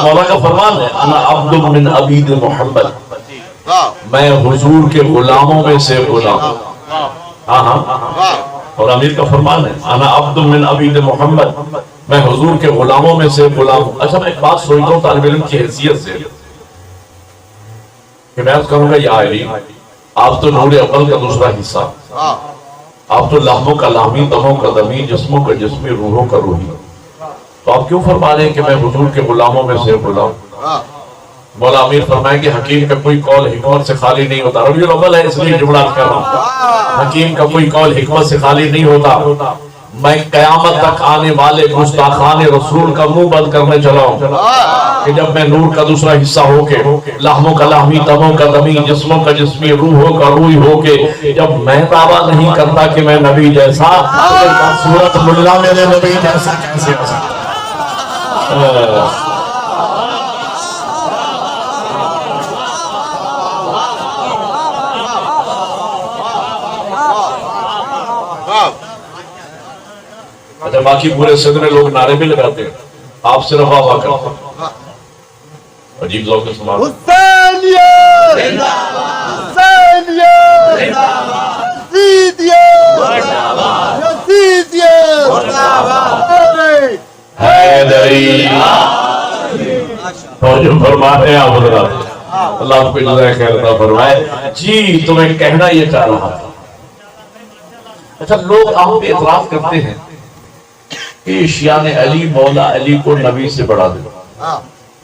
مولا کا فرمان ہے انا عبد من عبید محمد, میں حضور کے غلاموں میں سے غلام. ہاں ہاں، واہ اور امیر کا فرمان ہے انا عبد من عبید محمد، میں حضور کے غلاموں میں سے غلام ہوں۔ اچھا میں ایک بات سوچتا ہوں طالب علم کی حیثیت سے کہ میں کہوں گا یا علی آپ تو نور اول کا دوسرا حصہ، واہ آپ تو لحموں کا لاہمی، دموں کا دمی، جسموں کا جسمی، روحوں کا روحی، تو آپ کیوں فرما رہے ہیں کہ میں حضور کے غلاموں میں سے غلام؟ واہ مولا امیر فرمائیں کہ حکیم کا کوئی قول حکمت سے خالی نہیں ہوتا، ربیع الاول ہے اس لیے جملہ کر رہا ہوں، حکیم کا کوئی قول حکمت سے خالی نہیں ہوتا، میں قیامت تک آنے والے گستاخان رسول کا منہ بند کرنے چلا ہوں کہ جب میں نور کا دوسرا حصہ ہو کے، لحموں کا لاہمی، دموں کا دمی، جسموں کا جسمی، روحوں کا روحی ہو کے جب میں دعویٰ نہیں کرتا کہ میں نبی جیسا، صورت ملا میرے نبی جیسا کیسے ہو سکتا؟ اچھا باقی پورے صدر میں لوگ نعرے بھی لگاتے ہیں، آپ صرف واہ واہ کرتے ہیں، عجیب ذوق کے سماعت۔ حسینیت حسینیت یزیدیت حیدری توجہ فرماتے ہیں آپ حضرات، اللہ آپ کو جزائے خیر عطا فرمائے۔ جی تمہیں کہنا یہ چاہ رہا تھا، اچھا لوگ آپ پہ اعتراض کرتے ہیں کہ شیعہ نے علی مولا علی کو نبی سے بڑھا دیا،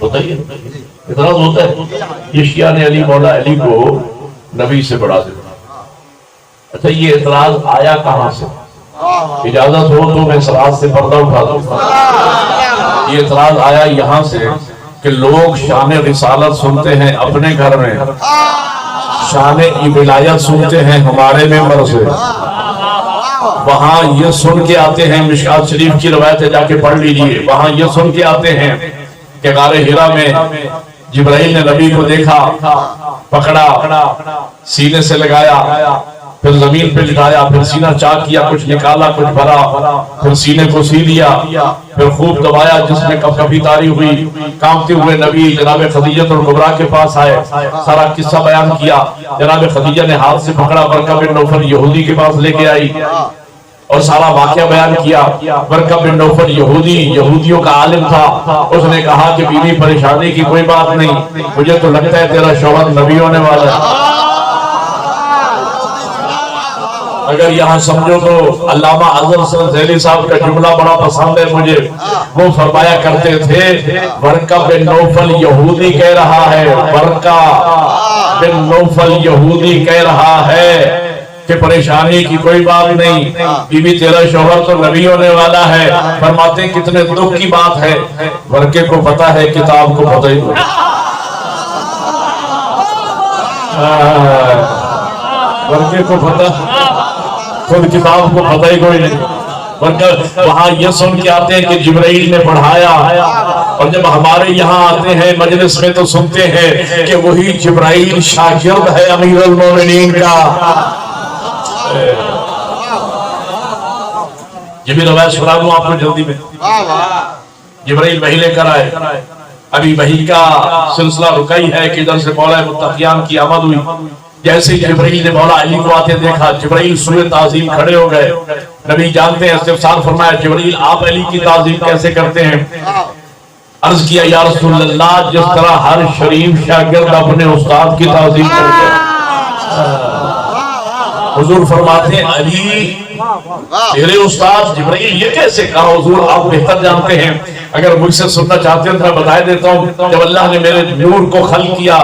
ہوتا ہی ہے، اعتراض ہوتا ہے، یہ شیعہ نے علی مولا علی کو نبی سے بڑھا دیا۔ اچھا یہ اعتراض آیا کہاں سے؟ اجازت ہو تو میں سراج سے پردہ اٹھا دوں۔ یہ اعتراض آیا یہاں سے کہ لوگ شان رسالت سنتے ہیں اپنے گھر میں، شان ولایت سنتے ہیں ہمارے ممبر سے، وہاں یہ سن کے آتے ہیں، مشکات شریف کی روایت ہے جا کے پڑھ لیجئے، وہاں یہ سن کے آتے ہیں کہ غار حرا میں جبرائیل نے نبی کو دیکھا، پکڑا، سینے سے لگایا، پھر زمین پہ لٹایا، پھر سینہ چاک کیا، کچھ نکالا کچھ بھرا، پھر سینے کو سی لیا، پھر خوب دبایا جس میں کب کبھی تاری ہوئی، کامتے ہوئے نبی جناب خدیجہ الکبریٰ کے پاس آئے، سارا قصہ بیان کیا، جناب خدیجہ نے ہاتھ سے پکڑا، برقہ بن نوفل یہودی کے پاس لے کے آئی اور سارا واقعہ بیان کیا۔ برقہ بن نوفل یہودیوں کا عالم تھا، اس نے کہا کہ بیوی پریشانی کی کوئی بات نہیں، مجھے تو لگتا ہے تیرا شوہر نبی ہونے والا ہے۔ اگر یہاں سمجھو تو علامہ اظہر حسن ذیلی صاحب کا جملہ بڑا پسند ہے مجھے، وہ فرمایا کرتے تھے برقہ بن نوفل یہودی کہہ رہا ہے، برقہ بن نوفل یہودی کہہ رہا ہے کہ پریشانی کی کوئی بات نہیں، بی بی تیرا شوہر تو نبی ہونے والا ہے۔ فرماتے ہیں کتنے دکھ کی بات ہے، برقے کو پتا ہے کتاب کو پتہ ہی نہیں، برقے کو پتا خود کتاب کو پتہ ہی کوئی نہیں، برقہ وہاں یہ سن کے آتے ہیں کہ جبرائیل نے پڑھایا، اور جب ہمارے یہاں آتے ہیں مجلس میں تو سنتے ہیں کہ وہی جبرائیل شاگرد ہے امیر المومنین کا۔ یہ بھی روایت سنا دوں آپ کو جلدی میں، جبرائیل وحی لے کر آئے، ابھی وحی کا سلسلہ رکائی ہے کہ ادھر سے مولا متقیان کی آمد ہوئی، جیسے جبرائیل نے مولا علی کو آتے دیکھا، جبرائیل سورہ تعظیم کھڑے ہو گئے، نبی جانتے ہیں، استفسار فرمایا جبرائیل آپ علی کی تعظیم کیسے کرتے ہیں؟ عرض کیا یا رسول اللہ جس طرح ہر شریف شاگرد اپنے استاد کی تعظیم کرتے ہیں۔ حضور فرماتے ہیں علی تیرے استاد جبرائیل یہ کیسے کہا؟ حضور آپ بہتر جانتے ہیں، اگر مجھ سے سننا چاہتے ہیں تو میں بتا دیتا ہوں، جب اللہ نے میرے نور کو خلق کیا،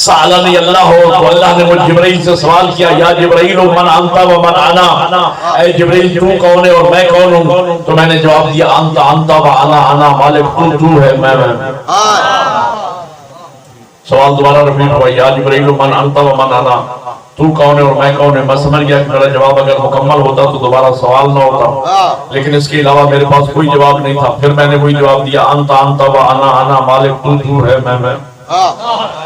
سألنی اللہ ہو، تو اللہ نے مجھ جبرائیل سے سوال کیا یا جبرائیل من انت و من انا، اے جبرائیل تو کون ہے اور میں کون ہوں؟ تو میں نے جواب دیا انت و انا مالک تو ہے میں۔ سوال دوبارہ ریپیٹ ہوا یا جبرائیل من انت و من انا، تو کون ہے اور میں کون ہے؟ میں سمجھ گیا کہ میرا جواب اگر مکمل ہوتا تو دوبارہ سوال نہ ہوتا، لیکن اس کے علاوہ میرے پاس کوئی جواب نہیں تھا، پھر میں نے وہی جواب دیا انت و انا مالک تو ہے میں۔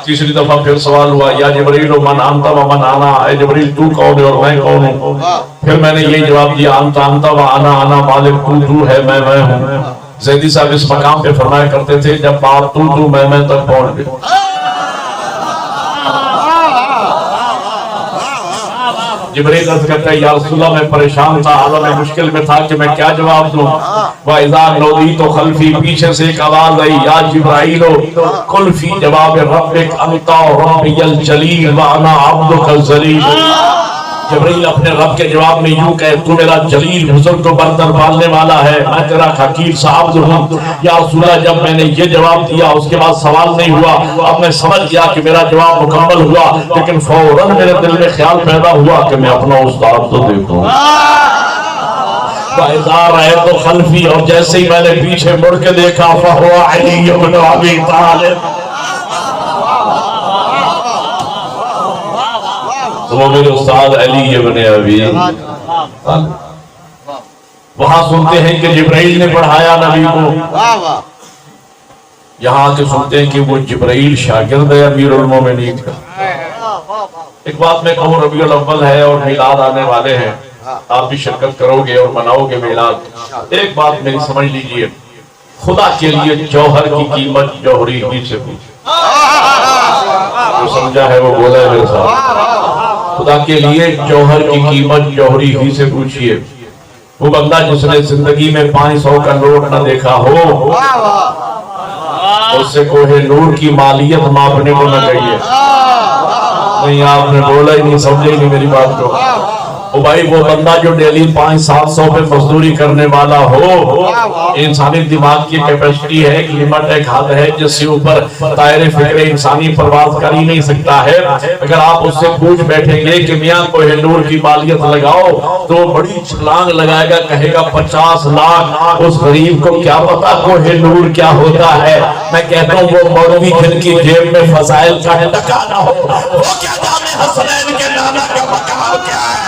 تیسری دفعہ پھر سوال ہوا یا جبرائیل من انت و من انا، اے جبرائیل تو کون ہے اور میں کون ہوں؟ پھر میں نے یہی جواب دیا انت و انا مالک تو ہے میں ہوں۔ زیدی صاحب اس مقام پہ فرمایا کرتے تھے جب بات تو میں تک پہنچ گئی جبرائیل عرض کرتا ہے یا رسول اللہ میں پریشان تھا، حالہ میں مشکل میں تھا کہ میں کیا جواب دوں۔ وَإِذَا نُودِيتُ خَلْفِي، پیچھے سے ایک آواز آئی یا جبرائیل قُلْ فِي جواب ربک انت ربی الجلیل وَأَنَا عَبْدُكَ الذلیل۔ جبرائیل اپنے رب کے جواب میں یوں کہے تو میرا جلیل بزرگ کو برتر پالنے والا ہے، میں تیرا حقیر سا عبد ہوں۔ یا رسول اللہ جب میں نے یہ جواب دیا اس کے بعد سوال نہیں ہوا، اب میں سمجھ گیا کہ میرا جواب مکمل ہوا، لیکن فوراً میرے دل میں خیال پیدا ہوا کہ میں اپنا استاد تو دیکھوں۔ فَإِذَا رَأَيْتُ خَلْفِي، اور جیسے ہی میں نے پیچھے مڑ کے دیکھا فَهُوَ عَلِيُّ بْنُ أَبِي طَالِبٍ، وہ میرے استاد علی ابن ابی طالب۔ وہاں سنتے ہیں کہ جبرائیل نے پڑھایا نبی کو، یہاں کے سنتے ہیں کہ وہ جبرائیل شاگرد ہے امیر المومنین کا۔ ایک بات میں کہوں، ربیع الاول ہے اور میلاد آنے والے ہیں، آپ بھی شرکت کرو گے اور مناؤ گے میلاد۔ ایک بات میری سمجھ لیجئے، خدا کے لیے جوہر کی قیمت جوہری ہی سے پوچھے، جو سمجھا ہے وہ بولا ہے میرے ساتھ۔ خدا کے لیے جوہر کی قیمت جوہری ہی سے پوچھئے۔ وہ بندہ جس نے زندگی میں 500 کا نوٹ نہ دیکھا ہو، اس سے کوہ نور کی مالیت ماپنے کو نہ کہیے۔ نہیں آپ نے بولا ہی نہیں، سمجھے ہی نہیں میری بات کو۔ او بھائی وہ بندہ جو ڈیلی 500-700 پہ مزدوری کرنے والا ہو، انسانی دماغ کی کیپیسٹی ہے، ایک لیمٹ ایک حد ہے جس سے اوپر طائر فکر انسانی پرواز کر ہی نہیں سکتا ہے۔ اگر آپ اس سے پوچھ بیٹھیں گے کہ میاں کوہ نور کی مالیت لگاؤ تو وہ بڑی چھلانگ لگائے گا، کہے گا 50 لاکھ۔ اس غریب کو کیا پتا کوہ نور کیا ہوتا ہے؟ میں کہتا ہوں وہ مولوی جن کی جیب میں فضائل کا ٹکا نہ ہو، وہ کیا نام حسنین کے نانا کا مقام کیا ہے؟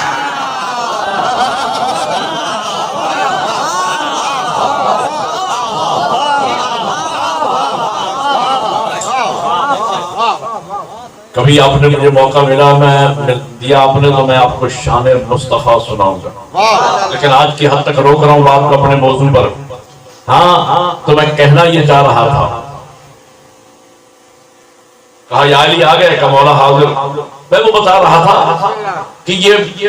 کبھی آپ نے مجھے موقع ملا، میں دیا آپ نے تو میں آپ کو شان مصطفیٰ سناؤں گا، لیکن آج کی حد تک روک رہا ہوں بات کو اپنے موضوع پر۔ ہاں تو میں کہنا یہ چاہ رہا تھا، کہا یا علی آ گئے کہ مولا حاضر۔ میں وہ بتا رہا تھا کہ یہ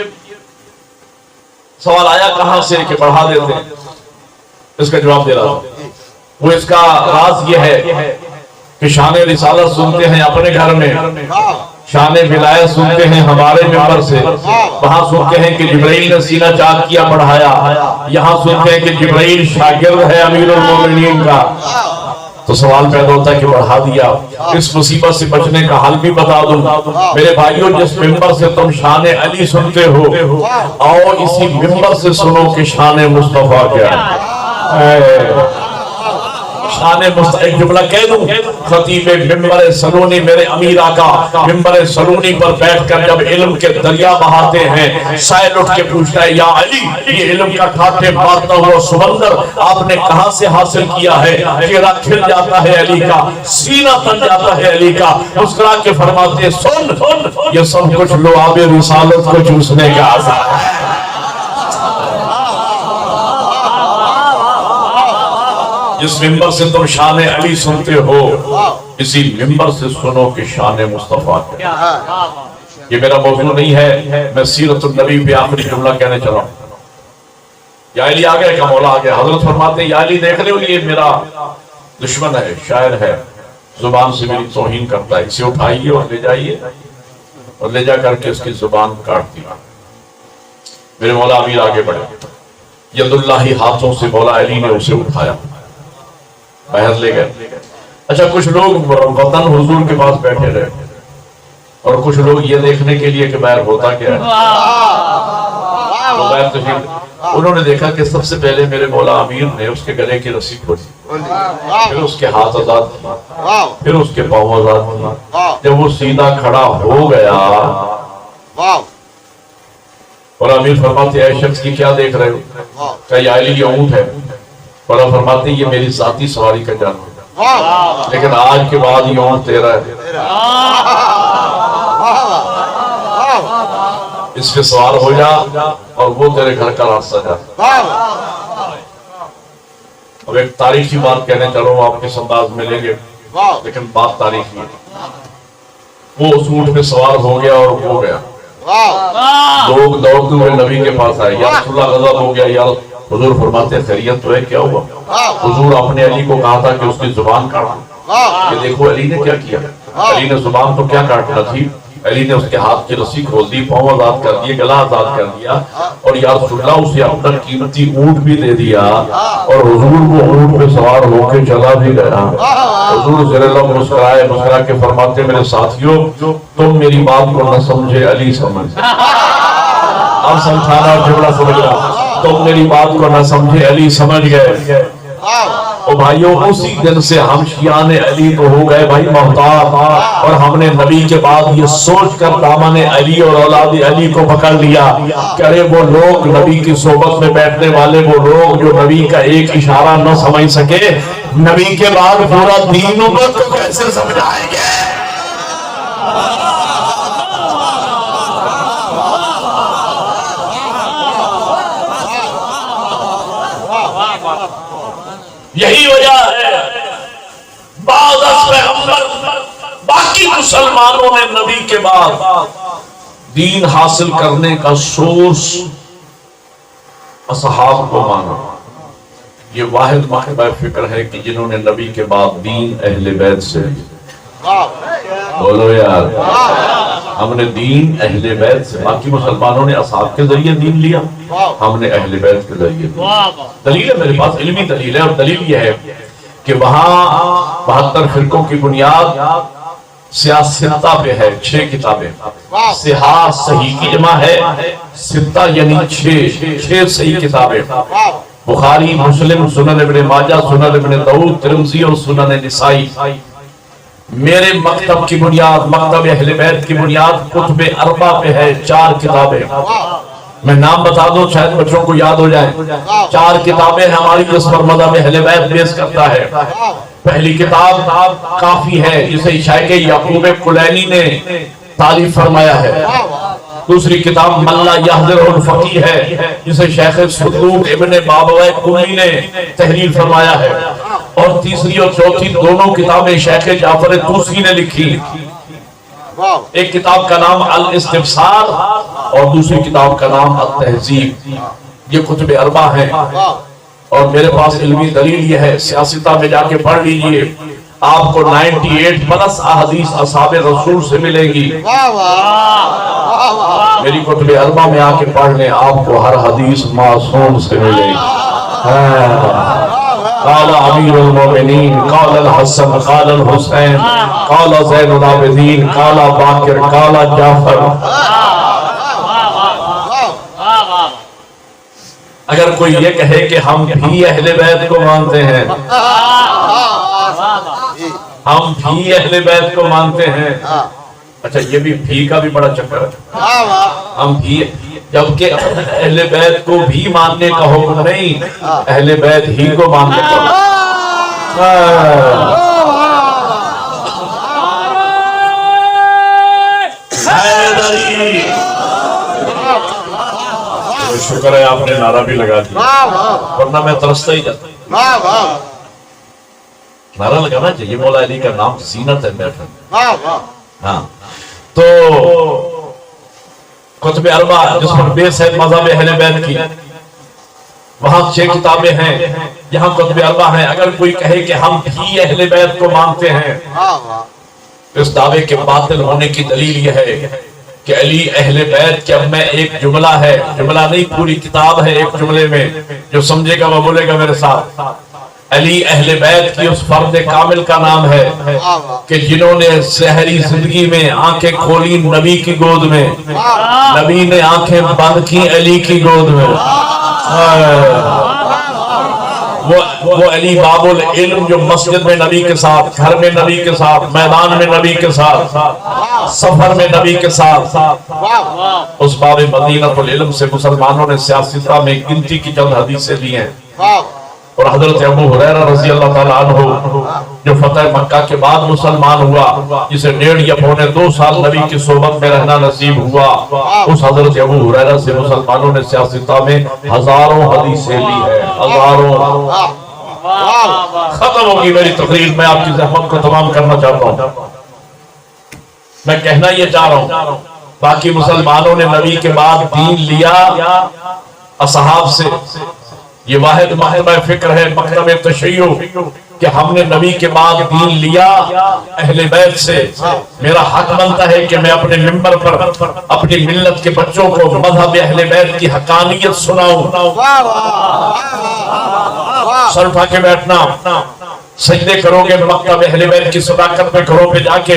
سوال آیا کہاں سے کہ پڑھا دیتے ہیں، اس کا جواب دے رہا تھا۔ وہ اس کا راز یہ ہے کہ شان رسالت سنتے ہیں اپنے گھر میں، شان ولایت سنتے ہیں ہمارے ممبر سے، وہاں سنتے ہیں کہ جبرائیل نے سینہ چاک کیا پڑھایا، یہاں سنتے ہیں کہ جبرائیل شاگرد ہے امیر المومنین کا۔ تو سوال پیدا ہوتا ہے کہ بڑھا دیا، اس مصیبت سے بچنے کا حل بھی بتا دوں۔ میرے بھائیوں جس ممبر سے تم شان علی سنتے ہو، آؤ اسی ممبر سے سنو کہ شان مصطفیٰ کیا ہے۔ شان مصطفیٰ ایک جملہ کہہ دوں، خطیب ممبر سلونی میرے امیر آقا ممبر سلونی پر بیٹھ کر جب علم کے دریا بہاتے ہیں، سائل اٹھ کے پوچھتا ہے یا علی یہ علم کا ٹھاٹھے مارتا ہوا سمندر آپ نے کہاں سے حاصل کیا ہے؟ چہرہ کھل جاتا ہے علی کا، سینہ تن جاتا ہے علی کا، مسکرا کے فرماتے سن یہ سب کچھ لعاب رسالت کو چوسنے کا آثار ہے۔ جس ممبر سے تم شان علی سنتے ہو، اسی ممبر سے سنو کہ شان مصطفیٰ کیا ہے۔ یہ میرا موضوع نہیں ہے، میں سیرت النبی پہ آخری جملہ کہنے چلا ہوں۔ یا علی آ گئے کہ مولا آ گئے۔ حضرت فرماتے ہیں یا علی دیکھ رہے ہو یہ میرا دشمن ہے، شاعر ہے، زبان سے میری توہین کرتا ہے، اسے اٹھائیے اور لے جائیے، اور لے جا کر کے اس کی زبان کاٹ دی۔ میرے مولا امیر آگے بڑھے، ید اللہ ہاتھوں سے مولا علی نے اسے اٹھایا، باہر لے گئے۔ اچھا کچھ لوگ وطن حضور کے پاس بیٹھے رہے اور کچھ لوگ یہ دیکھنے کے لیے کہ باہر ہوتا کیا ہے، انہوں نے دیکھا کہ سب سے پہلے میرے مولا امیر نے اس کے گلے کی رسی کھولی، پھر اس کے ہاتھ آزاد کیے، پھر اس کے پاؤں آزاد کیے۔ جب وہ سیدھا کھڑا ہو گیا اور امیر فرماتے اے شخص کی کیا دیکھ رہے ہو؟ کہ یا علی یہ اونٹ ہے، اور فرماتے یہ میری ذاتی سواری کا جانور ہے، لیکن آج کے بعد یہ اونٹ تیرا ہے، اس پہ سوار ہو جا اور وہ تیرے گھر کا راستہ جا۔ اب ایک تاریخی بات کہنے چلو، آپ کے انداز میں لیں گے لیکن بات تاریخی ہے۔ وہ اس اونٹ پہ سوار ہو گیا اور ہو گیا، لوگ دوڑتے ہوئے نبی کے پاس آئے، یا رسول اللہ غضب ہو گیا، یا حضور فرماتے ہیں خیریت تو ہے، کیا ہوا؟ حضور اپنے علی کو کہا تھا کہ اس کی زبان کاٹ، یہ دیکھو علی نے کیا کیا، علی نے زبان تو کیا کاٹنا تھی، علی نے اس کے ہاتھ کی رسی کھول دی، پاؤں آزاد کر دیے، گلا آزاد کر دیا، اور یا رسول اللہ اسے اپنا قیمتی اونٹ بھی دے دیا، اور حضور وہ اونٹ پہ سوار ہو کے چلا بھی گیا۔ حضور صلی اللہ علیہ وسلم مسکرائے، مسکرا کے فرماتے میرے ساتھیوں تم میری بات کو نہ سمجھے علی سمجھ، اب سمجھانا جملہ سمجھ رہا، تم میری بات کو نہ سمجھے علی سمجھ گئے۔ اور بھائیوں اسی دن سے ہم شیعان علی تو ہو گئے بھائی محتاط، اور ہم نے نبی کے بعد یہ سوچ کر دامن علی اور اولاد علی کو پکڑ لیا کہ ارے وہ لوگ نبی کی صحبت میں بیٹھنے والے، وہ لوگ جو نبی کا ایک اشارہ نہ سمجھ سکے، نبی کے بعد پورا دین امت کو کیسے سمجھائیں گے؟ یہی وجہ ہے بعض از پیغمبر باقی مسلمانوں نے نبی کے بعد دین حاصل کرنے کا سورس اصحاب کو مانا۔ یہ واحد مکتبہ فکر ہے کہ جنہوں نے نبی کے بعد دین اہل بیت سے، بولو یار، ہم نے دین اہل بیت سے، باقی مسلمانوں نے اصحاب کے ذریعے دین لیا، ہم نے اہل بیت کے ذریعے دیا۔ دلیل ہے میرے پاس، علمی دلیل ہے، اور دلیل یہ ہے کہ وہاں 72 فرقوں کی بنیاد سیاستہ پہ ہے، 6 کتابیں، صحاح صحیح کی جمع ہے، ستہ یعنی 6 صحیح کتابیں، بخاری، مسلم، سنن ابن ماجہ، سنن ابن داؤد، ترمذی اور سنن نسائی۔ میرے مکتب کی بنیاد، مکتب اہل بیت کی بنیاد کتب اربع پہ ہے، 4 کتابیں، میں نام بتا دوں شاید بچوں کو یاد ہو جائیں، 4 کتابیں ہماری جس پر مذہب اہل بیت بیس کرتا ہے۔ پہلی کتاب کافی ہے جسے شیخ یعقوب کلینی نے تعریف فرمایا ہے، دوسری کتاب من لا یحضر الفقیہ ہے جسے شیخ صدوق ابن بابویہ کلی نے تحریر فرمایا ہے، اور تیسری اور چوتھی دونوں کتابیں شیخ جعفر طوسی نے لکھی۔ ایک کتاب کا نام الاستفسار اور دوسری کتاب کا نام التہذیب، یہ کتب اربع ہیں۔ اور میرے پاس علمی دلیل یہ ہے، سیاستہ میں جا کے پڑھ لیجئے، آپ کو 98 پلس احادیث اصحاب رسول سے ملے گی۔ میری کتب اربع میں آ کے پڑھ لیں، آپ کو ہر حدیث معصوم سے ملے گی۔ قال امیر المومنین، قال الحسن، قال الحسین، قال زین العابدین، قال باقر، قال جعفر۔ اگر کوئی یہ کہے کہ ہم بھی اہل بیت کو مانتے ہیں، ہم بھی اہل بیت کو مانتے ہیں، اچھا یہ بھی کا بھی بڑا چکر ہے، ہم بھی، جبکہ اہل بیت کو بھی ماننے کا حکم نہیں، اہل بیت ہی کو ماننے کا حکم۔ شکر ہے آپ نے نعرہ بھی لگا دیا، ورنہ میں ترستا ہی جاتا۔ نعرہ لگانا چاہیے، مولا علی کا نام زینت ہے میرے ٹھن۔ ہاں تو کتب اربع جس پر بیس ہے مذہب اہل بیت کی، وہاں 6 کتابیں ہیں، یہاں کتب اربع ہیں۔ اگر کوئی کہے کہ ہم بھی اہل بیت کو مانتے ہیں، اس دعوے کے باطل ہونے کی دلیل یہ ہے کہ علی اہل بیت کے اب میں ایک جملہ ہے، جملہ نہیں پوری کتاب ہے، ایک جملے میں، جو سمجھے گا وہ بولے گا میرے ساتھ۔ علی اہل بیت کی اس فرد کامل کا نام ہے کہ جنہوں نے سحری زندگی میں آنکھیں کھولی نبی کی گود میں، نبی نے آنکھیں بند کی علی کی گود میں۔ وہ علی باب العلم جو مسجد میں نبی کے ساتھ، گھر میں نبی کے ساتھ، میدان میں نبی کے ساتھ، سفر میں نبی کے ساتھ، اس باب مدینہ العلم سے مسلمانوں نے سیاستہ میں گنتی کی چند حدیثیں لی ہیں۔ اور حضرت ابو ہریرہ رضی اللہ تعالیٰ عنہ جو فتح مکہ کے بعد مسلمان ہوا، جسے 1.5 یا پونے 2 سال نبی کی صحبت میں رہنا نصیب ہوا، اس حضرت ابو ہریرہ سے مسلمانوں نے سیاستہ میں ہزاروں حدیثیں لی ہیں، ہزاروں۔ ختم ہوگی میری تقریر، میں آپ کی زحمت کو تمام کرنا چاہتا ہوں۔ میں کہنا یہ چاہ رہا ہوں باقی مسلمانوں نے نبی کے بعد دین لیا اصحاب سے. یہ واحد محرمہ فکر ہے مکتب تشیع کہ ہم نے نبی کے بعد دین لیا اہل بیت سے. میرا حق بنتا ہے کہ میں اپنے منبر پر اپنی ملت کے بچوں کو مذہب اہل بیت کی حقانیت سناؤں. سر اٹھا کے بیٹھنا، سجدے کرو گے مکتب اہل بیت کی صداقت پہ گھروں پہ جا کے.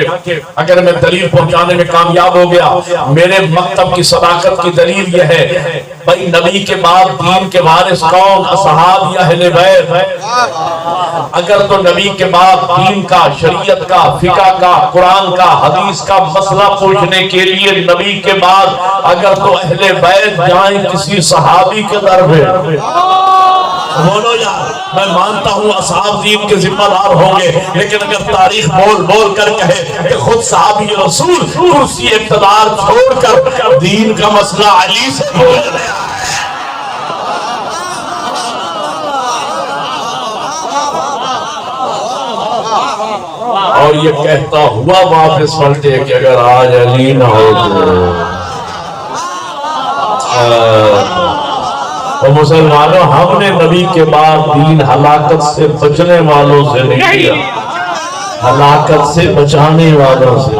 اگر میں دلیل پہنچانے میں کامیاب ہو گیا، میرے مکتب کی صداقت کی دلیل یہ ہے بھائی نبی کے بعد دین کے وارث کون؟ اصحاب یا اہل بیت؟ اگر تو نبی کے بعد دین کا، شریعت کا، فقہ کا، قرآن کا، حدیث کا مسئلہ پوچھنے کے لیے نبی کے بعد اگر تو اہل بیت جائیں کسی صحابی کے در پہ، بولو یار میں مانتا ہوں اصحاب دین کے ذمہ دار ہوں گے، لیکن اگر تاریخ بول بول کر کہے کہ خود صحابی رسول کرسی اقتدار چھوڑ کر دین کا مسئلہ علی سے بول رہے ہیں. اور یہ کہتا ہوا واپس پلٹے کہ اگر آج علی نہ ہو تو مسلمانوں ہم نے نبی کے بعد دین ہلاکت سے بچنے والوں سے نہیں کیا، ہلاکت سے بچانے والوں سے.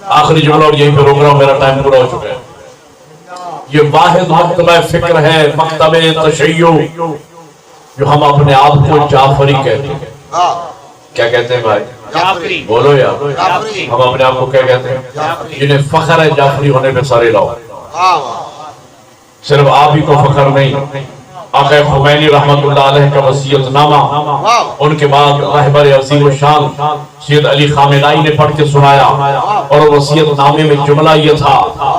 آخری جملہ اور یہیں پہ روک رہا ہوں، میرا ٹائم پورا ہو چکا ہے. یہ واحد مکتبہ فکر ہے مکتب تشیع جو ہم اپنے آپ کو جعفری کہتے ہیں. کیا کہتے ہیں بھائی؟ بولو یار. ہم اپنے آپ کو کیا کہتے ہیں؟ جنہیں فخر ہے جعفری ہونے پہ سارے لاؤ. صرف آپ ہی کو فخر نہیں، آقا خمینی رحمت اللہ علیہ کا وصیت نامہ ان کے بعد رہبر عظیم الشان سید علی خامنائی نے پڑھ کے سنایا، اور وصیت نامے میں جملہ یہ تھا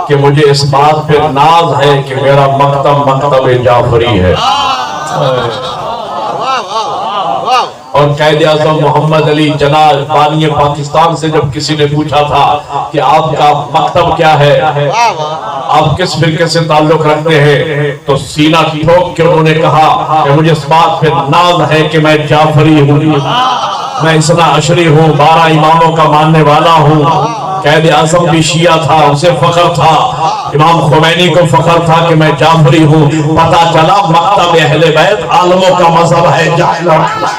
کہ مجھے اس بات پہ ناز ہے کہ میرا مکتب مکتب جعفری ہے. اور قائد اعظم محمد علی جناح بانی پاکستان سے جب کسی نے پوچھا تھا کہ آپ کا مکتب کیا ہے، آپ کس فرقے سے تعلق رکھتے ہیں، تو سینہ ٹھوک کے انہوں نے کہا کہ مجھے اس بات پہ ناز ہے کہ میں جعفری ہوں، میں اثنا عشری ہوں، 12 اماموں کا ماننے والا ہوں. قائد اعظم بھی شیعہ تھا، اسے فخر تھا. امام خمینی کو فخر تھا کہ میں جعفری ہوں. پتہ چلا مکتب اہل بیت عالموں کا مذہب ہے جاہلوں کا.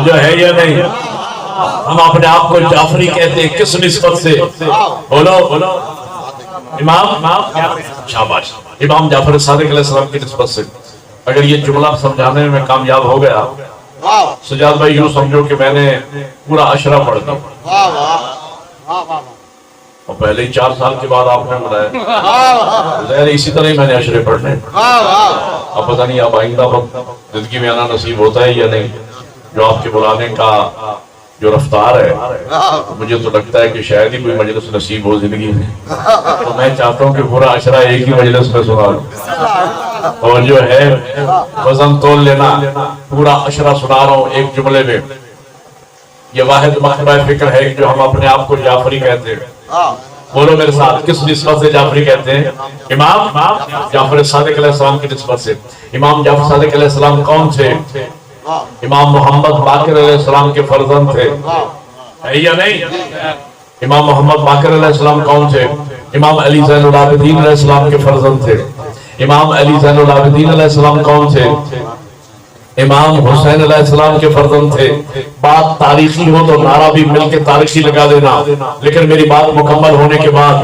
جو ہے یا نہیں؟ ہم اپنے آپ کو جعفری کہتے ہیں کس نسبت سے؟ بولو امام شاباش امام جعفر صادق علیہ السلام کی نسبت سے. اگر یہ جملہ سمجھانے میں کامیاب ہو گیا سجاد بھائی یوں سمجھو کہ میں نے پورا عشرہ پڑھ دیا، اور پہلے ہی 4 سال کے بعد آپ نے بتایا ظاہر اسی طرح ہی میں نے عشرے پڑھنے. اب پتہ نہیں اب آئندہ وقت زندگی میں آنا نصیب ہوتا ہے یا نہیں. جو آپ کے بلانے کا جو رفتار ہے مجھے تو لگتا ہے کہ شاید ہی کوئی مجلس نصیب ہو زندگی میں. تو میں چاہتا ہوں کہ پورا عشرہ ایک ہی مجلس میں سنا لوں، اور جو ہے وزن تول لینا. پورا عشرہ سنا رہا ہوں ایک جملے میں. یہ واحد مکتبہ فکر ہے جو ہم اپنے آپ کو جعفری کہتے ہیں. بولو میرے ساتھ کس نسبت سے جعفری کہتے ہیں؟ امام جعفر صادق علیہ السلام کی نسبت سے. امام جعفر صادق علیہ السلام کون تھے؟ امام محمد باقر علیہ السلام کے فرزند تھے، ہے یا نہیں؟ امام محمد باقر علیہ السلام کون تھے؟ امام علی زین العابدین علیہ السلام کے فرزند تھے. امام علی زین العابدین علیہ السلام کون تھے؟ امام حسین علیہ السلام کے فرزند تھے. بات تاریخی ہو تو نعرہ بھی مل کے تاریخی لگا دینا، لیکن میری بات مکمل ہونے کے بعد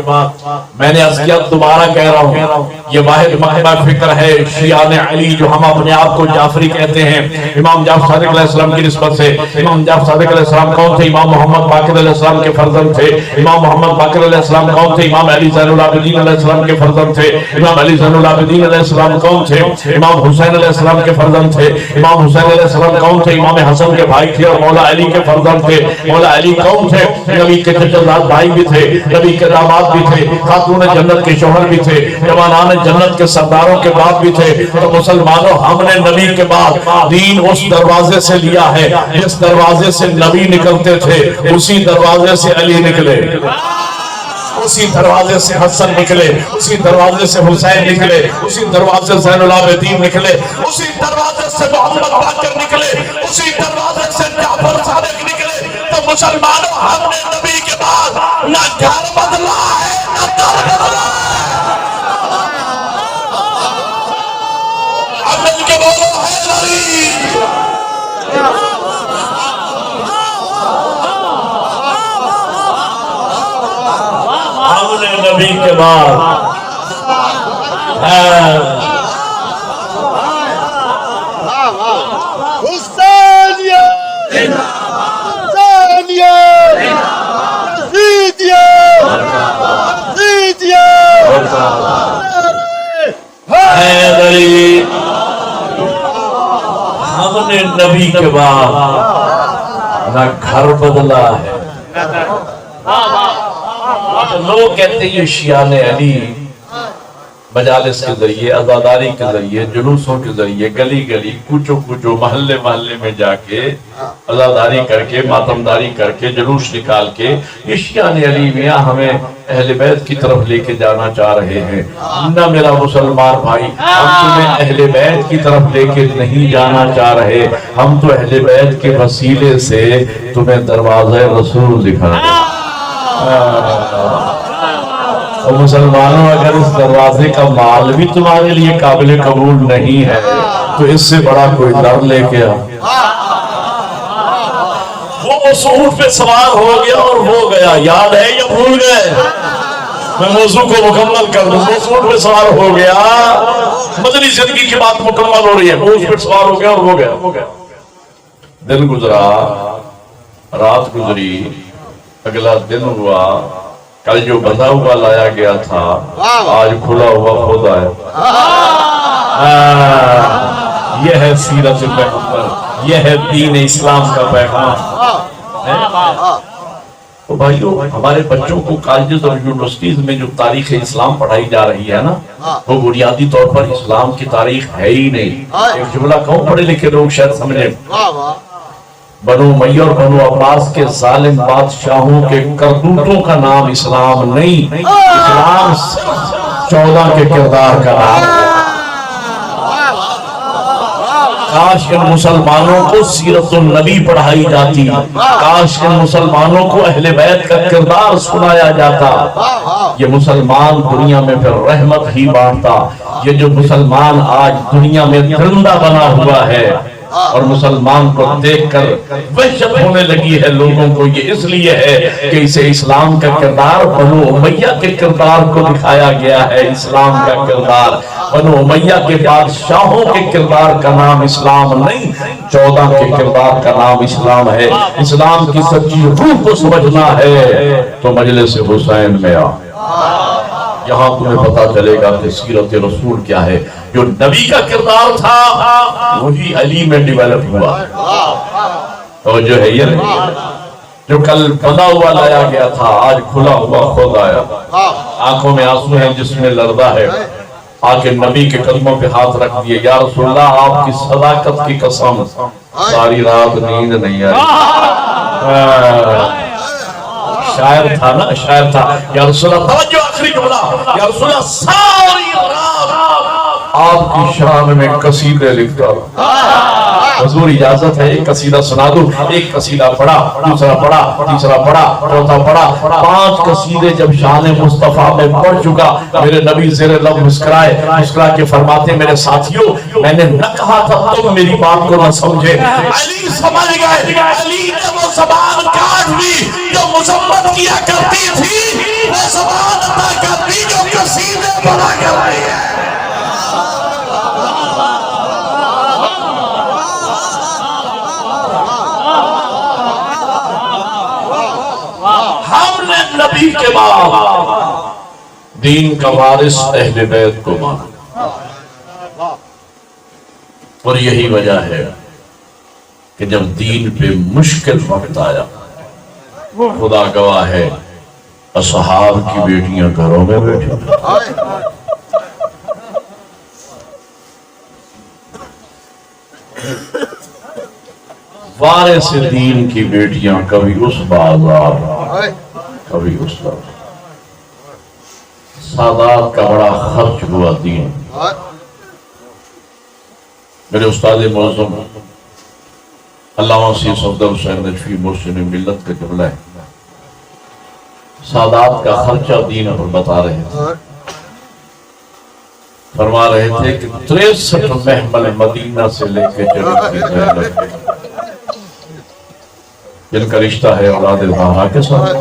میں نے عرض کیا دوبارہ کہہ رہا ہوں یہ واحد مکتبہ فکر ہے شیعان علی جو ہم اپنے آپ کو جعفری کہتے ہیں. امام جعفر صادق علیہ السلام کی نسبت سے. امام جعفر صادق علیہ السلام کون تھے؟ امام محمد باقر علیہ السلام کے فرزند تھے. امام محمد باقر علیہ السلام کون تھے؟ امام علی زین العابدین علیہ السلام کے فرزند تھے. امام علی زین العابدین علیہ السلام کون تھے؟ امام حسین علیہ السلام کے فرزند تھے. امام حسین علیہ السلام کون تھے؟ امام حسن کے بھائی تھے اور مولا علی کے فرزند تھے۔ مولا علی کون تھے؟ نبی کے چچا بھائی بھی تھے، نبی کے داماد بھی تھے، خاتون جنت کے شوہر بھی تھے، جوانان جنت کے سرداروں کے باپ بھی تھے۔ تو مسلمانوں، ہم نے نبی کے بعد دین اس دروازے سے لیا ہے جس دروازے سے نبی نکلتے تھے، اسی دروازے سے علی نکلے، اسی دروازے سے حسن نکلے، اسی دروازے سے حسین نکلے، اسی دروازے سے زین العابدین نکلے، اسی دروازے سے محمد باقر نکلے، اسی دروازے سے جعفر صادق نکلے۔ تو مسلمانوں، ہم نے نبی کے بعد نہ گھر بدلا ہے نہ در بدلا ہے۔ اب مل کے بولو حیدری۔ ہم نے نبی کے بعد حسینیہ حسینیہ یزیدیہ یزیدیہ حیدری۔ ہم نے نبی کے بعد نہ گھر بدلا ہے۔ لوگ کہتے ہیں شیعان علی مجالس کے ذریعے، عزاداری کے ذریعے، جلوسوں کے ذریعے، گلی گلی، کوچو کوچو، محلے محلے میں جا کے عزاداری کر کے، ماتمداری کر کے، جلوس نکال کے یہ شیعان علی میاں ہمیں اہل بیت کی طرف لے کے جانا چاہ رہے ہیں۔ نہ میرا مسلمان بھائی، ہم تمہیں اہل بیت کی طرف لے کے نہیں جانا چاہ رہے، ہم تو اہل بیت کے وسیلے سے تمہیں دروازہ رسول دکھا رہے ہیں۔ اور مسلمانوں، اگر اس دروازے کا مال بھی تمہارے لیے قابل قبول نہیں ہے تو اس سے بڑا کوئی در لے کے آ۔ وہ اونٹ پہ سوار ہو گیا اور ہو گیا، یاد ہے یا بھول گئے؟ میں موضوع کو مکمل کر دوں۔ وہ اونٹ پہ سوار ہو گیا، مدنی زندگی کی بات مکمل ہو رہی ہے۔ وہ اونٹ پہ سوار ہو گیا اور ہو گیا۔ دن گزرا، رات گزری، اگلا دن ہوا، کل جو بندھا ہوا لایا گیا تھا آج کھلا ہوا خدا ہے۔ یہ ہے سیرت پیغمبر، یہ ہے دین اسلام کا پیغام۔ تو بھائیو، ہمارے بچوں کو کالجز اور یونیورسٹیز میں جو تاریخ اسلام پڑھائی جا رہی ہے نا، وہ بنیادی طور پر اسلام کی تاریخ ہے ہی نہیں۔ ایک جملہ کہوں، پڑھے لکھے لوگ شاید سمجھیں، بنو امیہ اور بنو عباس کے ظالم بادشاہوں کے کرتوتوں کا نام اسلام نہیں، اسلام صرف 14 کے کردار کا نام ہے۔ کاش ان مسلمانوں کو سیرت النبی پڑھائی جاتی، کاش ان مسلمانوں کو اہل بیت کا کردار سنایا جاتا، یہ مسلمان دنیا میں پھر رحمت ہی بانٹتا۔ یہ جو مسلمان آج دنیا میں درندہ بنا ہوا ہے اور مسلمان کو دیکھ کر وحشت ہونے لگی ہے لوگوں کو، یہ اس لیے ہے کہ اسے اسلام کا کردار بنو امیہ کے کردار کو دکھایا گیا ہے۔ اسلام کا کردار بنو امیہ کے بادشاہوں کے کردار کا نام اسلام نہیں، 14 کے کردار کا نام اسلام ہے۔ اسلام کی سچی روح کو سمجھنا ہے تو مجلس حسین میں آ، یہاں تمہیں پتا چلے گا کہ سیرت رسول کیا ہے۔ جو نبی کا کردار تھا وہی علی میں ڈیولپ ہوا، اور جو ہے یہ جو کل بندھا ہوا لایا گیا تھا آج کھلا ہوا خود آیا۔ آنکھوں میں آنسو ہیں، جس میں لرزہ ہے، آکے نبی کے قدموں پہ ہاتھ رکھ دیے، یا رسول اللہ آپ کی صداقت کی قسم ساری رات نیند نہیں آئی۔ شاعر تھا نا، شاعر تھا، یا رسول اللہ، توجہ آخری جملہ، یا رسول اللہ ساری رات آپ کی شان میں قصیدے لکھتا رہا۔ حضور اجازت ہے ایک قصیدہ سنا دوں؟ ایک قصیدہ پڑھا، دوسرا پڑھا، تیسرا پڑھا، چوتھا پڑھا، 5 قصیدے جب شان مصطفیٰ میں پڑھ چکا، میرے نبی زیر لب مسکرائے، مسکرا کے فرماتے میرے ساتھیوں، میں نے نہ کہا تھا تم میری بات کو نہ سمجھے۔ علی سمجھ گئے، علی نے وہ زبان کاٹ دی جو مذمت کیا کرتی تھی، وہ زبان عطا کر دی جو قصیدے پڑھا کر رہی ہے۔ نبی کے بعد دین کا وارث اہل بیت کو مانا۔ اور یہی وجہ ہے کہ جب دین پہ مشکل وقت آیا، خدا گواہ ہے اصحاب کی بیٹیاں گھروں میں بیٹھی، وارث دین کی بیٹیاں کبھی اس بازار کبھی اس طرف۔ سادات کا بڑا خرچ ہوا دین۔ میرے استاد معظم علامہ سید صفدر حسین نجفی محسن ملت کا جملہ ہے، سادات کا خرچہ دین پر بتا رہے تھے، فرما رہے تھے کہ 63 محمل مدینہ سے لے کے جنت کی زینب جن کا رشتہ ہے اولاد زہرا کے ساتھ،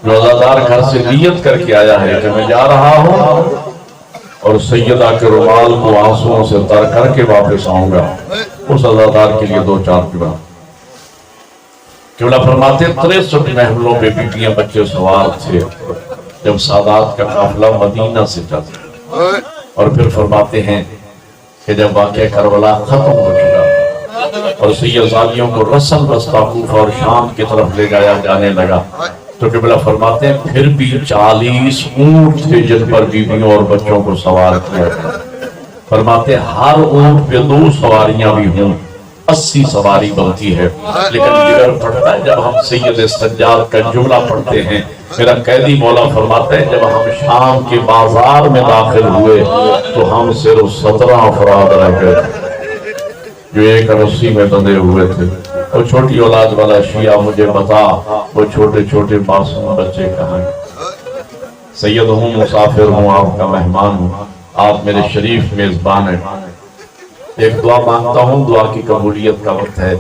جو عزادار گھر سے نیت کر کے آیا ہے کہ میں جا رہا ہوں اور سیدہ کے رومال کو آنسوؤں سے تر کر کے واپس آؤں گا، اس عزادار کے لیے 2-4 قبلہ قبلہ فرماتے 63 محملوں پہ بیٹیاں بچے سوار تھے جب سادات کا قافلہ مدینہ سے چلتا، اور پھر فرماتے ہیں کہ جب واقعہ کربلا ختم ہو چکا اور سید زادیوں کو رسل بستہ کوفہ اور شام کی طرف لے جایا جانے لگا تو قبلہ فرماتے ہیں پھر بھی 40 اونٹ تھے جن پر بیویوں اور بچوں کو سوار کیا گیا۔ فرماتے ہیں ہر اونٹ پہ 2 سواریاں بھی ہوں 80 سواری بنتی ہے، لیکن جگر پڑتا ہے جب ہم سید سجاد کا جملہ پڑھتے ہیں۔ میرا قیدی مولا فرماتا ہے جب ہم شام کے بازار میں داخل ہوئے تو ہم صرف 17 افراد رہ گئے جو ایک رسی میں بندھے ہوئے تھے۔ وہ چھوٹی اولاد والا شیعہ مجھے بتا وہ چھوٹے چھوٹے معصوم بچے کہاں ہیں؟ سید ہوں، مسافر ہوں، آپ کا مہمان ہوں، آپ میرے شریف میزبان ہیں۔ ایک دعا مانگتا ہوں، دعا کی قبولیت کا وقت ہے،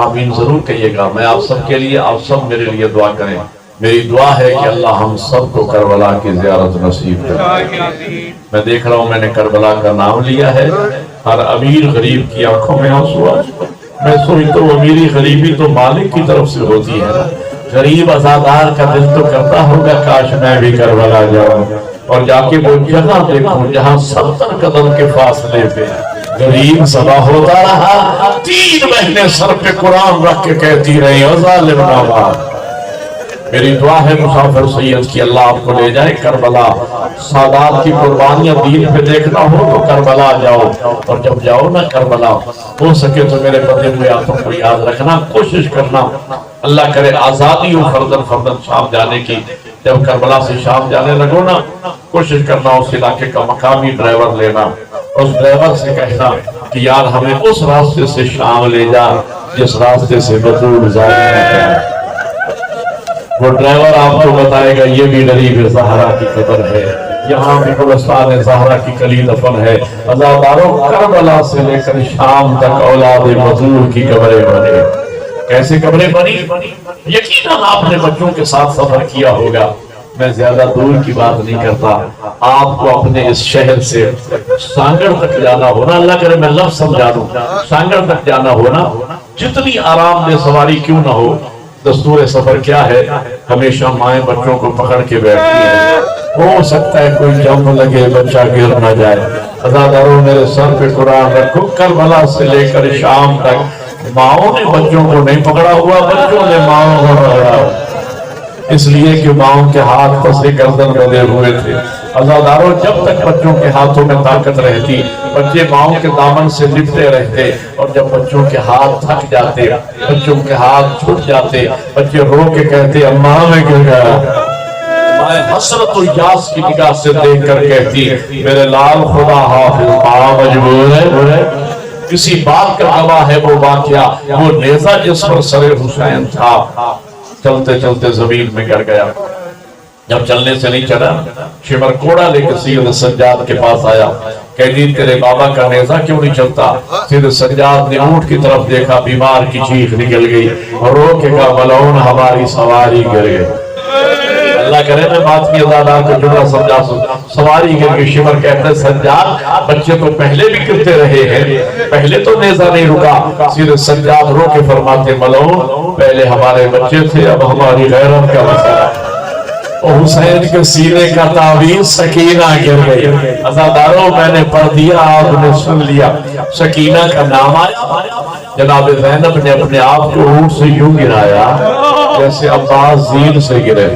آمین ضرور کہیے گا۔ میں آپ سب کے لیے، آپ سب میرے لیے دعا کریں۔ میری دعا ہے کہ اللہ ہم سب کو کربلا کی زیارت نصیب کرے۔ میں دیکھ رہا ہوں میں نے کربلا کا نام لیا ہے، ہر امیر غریب کی آنکھوں میں آنسو آ چکے۔ میں سوچتا ہوں امیری غریبی تو مالک کی طرف سے ہوتی ہے، غریب عزادار کا دل تو کرتا ہوگا کاش میں بھی کربلا جاؤں اور جا کے وہ جگہ دیکھوں جہاں 70 قدم کے فاصلے پہ غریب ذبح ہوتا رہا، 3 مہینے سر پہ قرآن رکھ کے کہتی رہی او ظالم ناباد۔ میری دعا ہے مسافر سید کی اللہ آپ کو لے جائے کربلا، سادات کی قربانیاں دین پہ دیکھنا ہو تو کربلا جاؤ، اور جب جاؤ نا کربلا ہو سکے تو میرے بدے ہوئے ہاتھوں کو یاد رکھنا، کوشش کرنا اللہ کرے آزادی ہو فردن شام جانے کی۔ جب کربلا سے شام جانے لگو نا کوشش کرنا اس علاقے کا مقامی ڈرائیور لینا، اس ڈرائیور سے کہنا کہ یار ہمیں اس راستے سے شام لے جا جس راستے سے بطول ظالم ہے۔ وہ ڈرائیور آپ کو بتائے گا یہ بھی غریب زہرا کی قبر ہے، یہاں بھی گلستان زہرا کی کلی دفن ہے۔ عزاداروں کربلا سے لے کر شام تک اولاد بطول کی قبریں بنے۔ کیسے قبریں بنی؟ یقیناً آپ نے بچوں کے ساتھ سفر کیا ہوگا، میں زیادہ دور کی بات نہیں کرتا۔ آپ کو اپنے اس شہر سے سانگڑ تک جانا ہونا، اللہ کرے میں لفظ سمجھا دوں، سانگڑ تک جانا ہونا، جتنی آرام دہ سواری کیوں نہ ہو، دستور سفر کیا ہے؟ ہمیشہ مائیں بچوں کو پکڑ کے بیٹھتی ہیں، ہو سکتا ہے کوئی جم لگے بچہ گر نہ جائے۔ عزاداروں میرے سر پہ قرآن رکھو، کربلا سے لے کر شام تک ماؤں نے بچوں کو نہیں پکڑا ہوا، بچوں نے ماؤں کو پکڑا ہوا، اس لیے کہ ماؤں کے ہاتھ پسے گردن بندھے ہوئے تھے۔ عزاداروں جب تک بچوں کے ہاتھوں میں طاقت رہتی بچے ماؤں کے دامن سے لپٹے رہتے، اور جب بچوں کے ہاتھ تھک جاتے، بچوں کے ہاتھ چھوٹ جاتے، بچے رو کے کہتے اماں میں گر گیا، مائیں حسرت و یاس کی نگاہ سے دیکھ کر کہتی میرے لال خدا حافظ ماں مجبور ہے۔ کسی بات کا گواہ ہے وہ واقعہ، وہ نیزہ جس پر سر حسین تھا چلتے چلتے زمین میں گر گیا۔ جب چلنے سے نہیں چلا شمر کوڑا لے کے سید سجاد کے پاس آیا، کہتی تیرے بابا کا نیزہ کیوں نہیں چلتا؟ سید سجاد نے اونٹ کی طرف دیکھا، بیمار کی چیخ نکل گئی، رو کے کہا ملعون ہماری سواری گر گئی۔ اللہ کرے میں بات کی عزادار کو جملہ سمجھا سواری گر گئی۔ شمر کہتے ہیں سجاد بچے تو پہلے بھی گرتے رہے ہیں، پہلے تو نیزہ نہیں رکا۔ سید سجاد رو کے فرماتے ملعون پہلے ہمارے بچے تھے، اب ہماری غیرت کا مسئلہ۔ اور حسین کے سینے کا تعویذ سکینہ گر گئی۔ عزاداروں میں نے پڑھ دیا، آپ نے سن لیا، سکینہ کا نام آیا۔ جناب زینب نے اپنے آپ کو اونٹ سے یوں گرایا جیسے عباس زین سے گرے۔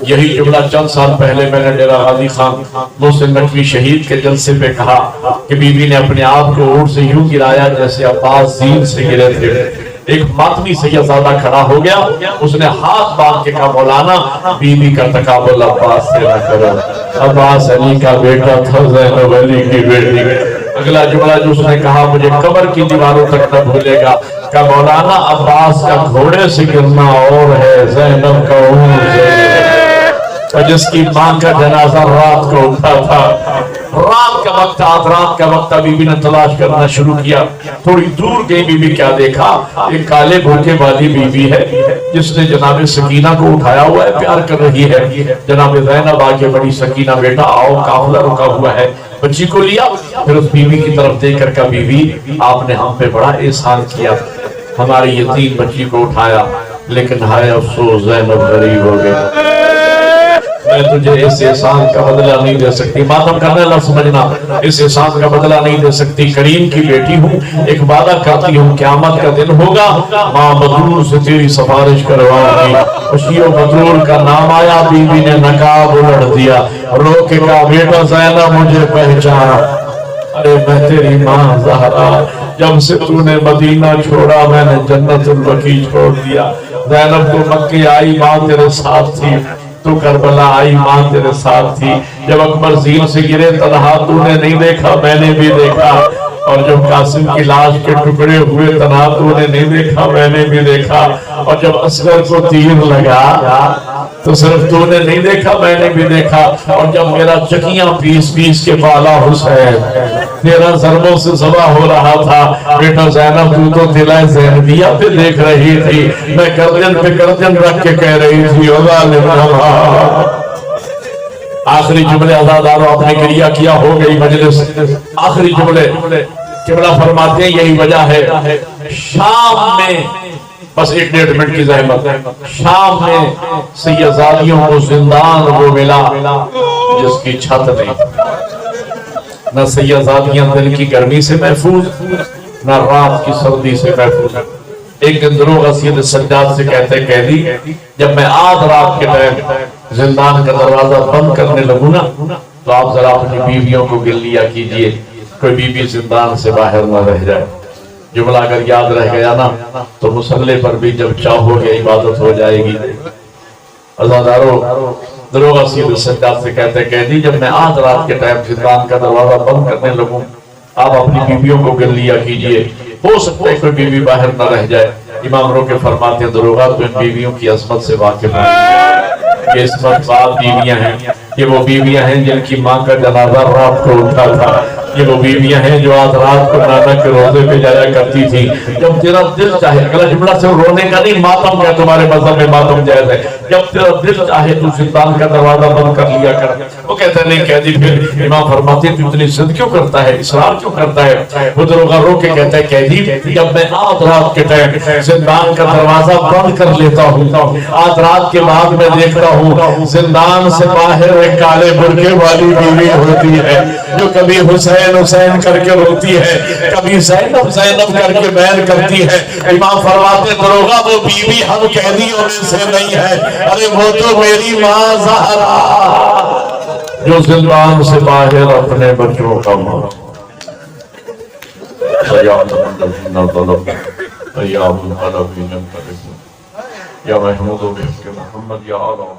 یہی جملہ چند سال پہلے میں نے ڈیرہ غازی خان محسن نقوی شہید کے جلسے پہ کہا کہ بی بی نے اپنے آپ کو اونٹ سے یوں گرایا جیسے عباس زین سے گرے تھے۔ ایک ماتمی سیدزادہ کھڑا ہو گیا، اس نے ہاتھ باندھ کے کہا مولانا بی بی کا تقابل عباس سے نہ کرو، عباس علی کا بیٹا تھا، زینب علی کی بیٹی۔ اگلا جملہ جو اس نے کہا مجھے قبر کی دیواروں تک نہ بھولے گا کہ مولانا عباس کا گھوڑے سے گرنا اور ہے، زینب کا اونٹ سے، اور جس کی ماں کا جنازہ رات کو اٹھا تھا۔ رات کا وقت، رات کا وقت بی بی نے تلاش کرنا شروع کیا۔ تھوڑی دور گئی بی بی، کیا دیکھا؟ ایک کالے بھوکے والی بی بی ہے جس نے جناب سکینہ کو اٹھایا ہوا ہے، پیار کر رہی ہے۔ جناب زینب آگے بڑی، سکینہ بیٹا آؤ، قافلہ رکا ہوا ہے۔ بچی کو لیا، پھر اس بی بی کی طرف دیکھ کر کہا بی بی آپ نے ہم پہ بڑا احسان کیا، ہماری یتیم بچی کو اٹھایا، لیکن ہائے افسوس زینب غریب ہو گئی، میں تجھے اس احسان کا بدلہ نہیں دے سکتی۔ ماتم کرنے لفظ سمجھنا، اس احسان کا بدلہ نہیں دے سکتی۔ کریم کی بیٹی ہوں، ایک وعدہ کرتی ہوں، قیامت کا دن ہوگا ماں بدرور سے تیری سفارش کرواؤں گی۔ خوشی و بدرور کا نام آیا، بی بی نے نقاب الٹ دیا، رو کے کہا بیٹا زینب مجھے پہچان، ارے میں تیری ماں زہرا، جب سے تو نے مدینہ چھوڑا میں نے جنت البقیع چھوڑ دیا۔ زینب تو مکے آئی ماں تیرے ساتھ تھی، تو کربلا آئی ماں تیرے ساتھ تھی، جب اکبر زین سے گرے تنہا تو نے نہیں دیکھا میں نے بھی دیکھا، اور جب قاسم کی لاش کے ٹکڑے ہوئے تنہا تو نے نہیں دیکھا میں نے بھی دیکھا، اور جب اصغر کو تیر لگا تو صرف تو نے نہیں دیکھا میں نے بھی دیکھا، اور جب میرا چکیاں پیس پیس کے بالا حسین تیرا ضربوں سے ذبح ہو رہا تھا، بیٹا زینب تو تو دلائے زینبیہ پہ دیکھ رہی تھی، میں گردن پہ گردن رکھ کے کہہ رہی تھی آخری جملے عزاداروں آپ نے کریا کیا، ہو گئی مجلس۔ آخری جملے قبلہ فرماتے ہیں یہی وجہ ہے شام میں، بس 1-1.5 منٹ کی زحمت، شام میں سیدزادیوں کو زندان وہ ملا جس کی چھت نہیں، نہ سیدزادیاں دن کی گرمی سے محفوظ، نہ رات کی سردی سے محفوظ۔ ایک دن دروغ سید سجاد سے کہتے قیدی جب میں آدھ رات کے ٹائم زندان کا دروازہ بند کرنے لگوں نا تو آپ ذرا اپنی بیویوں کو گن لیا کیجئے، کوئی بی بی زندان سے باہر نہ رہ جائے۔ جملہ اگر یاد رہ گیا نا تو مسلح پر بھی جب چاہو گے عبادت ہو جائے گی۔ عزاداروں دروغ سید سجاد سے کہتے قیدی جب میں آدھ رات کے ٹائم زندان کا دروازہ بند کرنے لگوں آپ اپنی بیویوں کو گن لیا کیجئے، ہو سکتا ہے کوئی بیوی باہر نہ رہ جائے۔ امام رو کے فرماتے ہیں دروغہ تو ان بیویوں کی عظمت سے واقف ہیں، یہ عظمت بات بیویاں ہیں، یہ وہ بیویاں ہیں جن کی ماں کا جنازہ رات کو اٹھا تھا، یہ وہ بیویاں ہیں جو آج رات کو نانا کے روزے پہ جایا کرتی تھی۔ جب تیرا دل چاہے، اگلا جملہ سے رونے کا نہیں، ماتم کیا تمہارے مذہب میں ماتم جائز ہے، جب تیرا دل چاہے تو زندان کا دروازہ بند کر لیا کر۔ وہ کہتے ہیں نہیں قیدی، پھر امام فرماتے ہیں تو اتنی ضد کیوں کرتا ہے، اصرار کیوں کرتا ہے؟ وہ دروغہ رو کے کہتا ہے قیدی جب میں آدھ رات کے ٹائم زندان کا دروازہ بند کر لیتا ہوں، آدھ رات کے بعد میں دیکھتا ہوں زندان سے باہر ایک کالے برقعے والی بیوی ہوتی ہے جو کبھی حسین حسین کر کے روتی ہے، کبھی زینب زینب کر کے بیان کرتی ہے۔ امام فرماتے دروغہ وہ بیوی ہم قیدیوں میں سے نہیں ہے، ارے وہ تو میری ماں زہرا جو زندان سے باہر اپنے بچوں کا ماں یا محمود و بحق محمد یا آلہ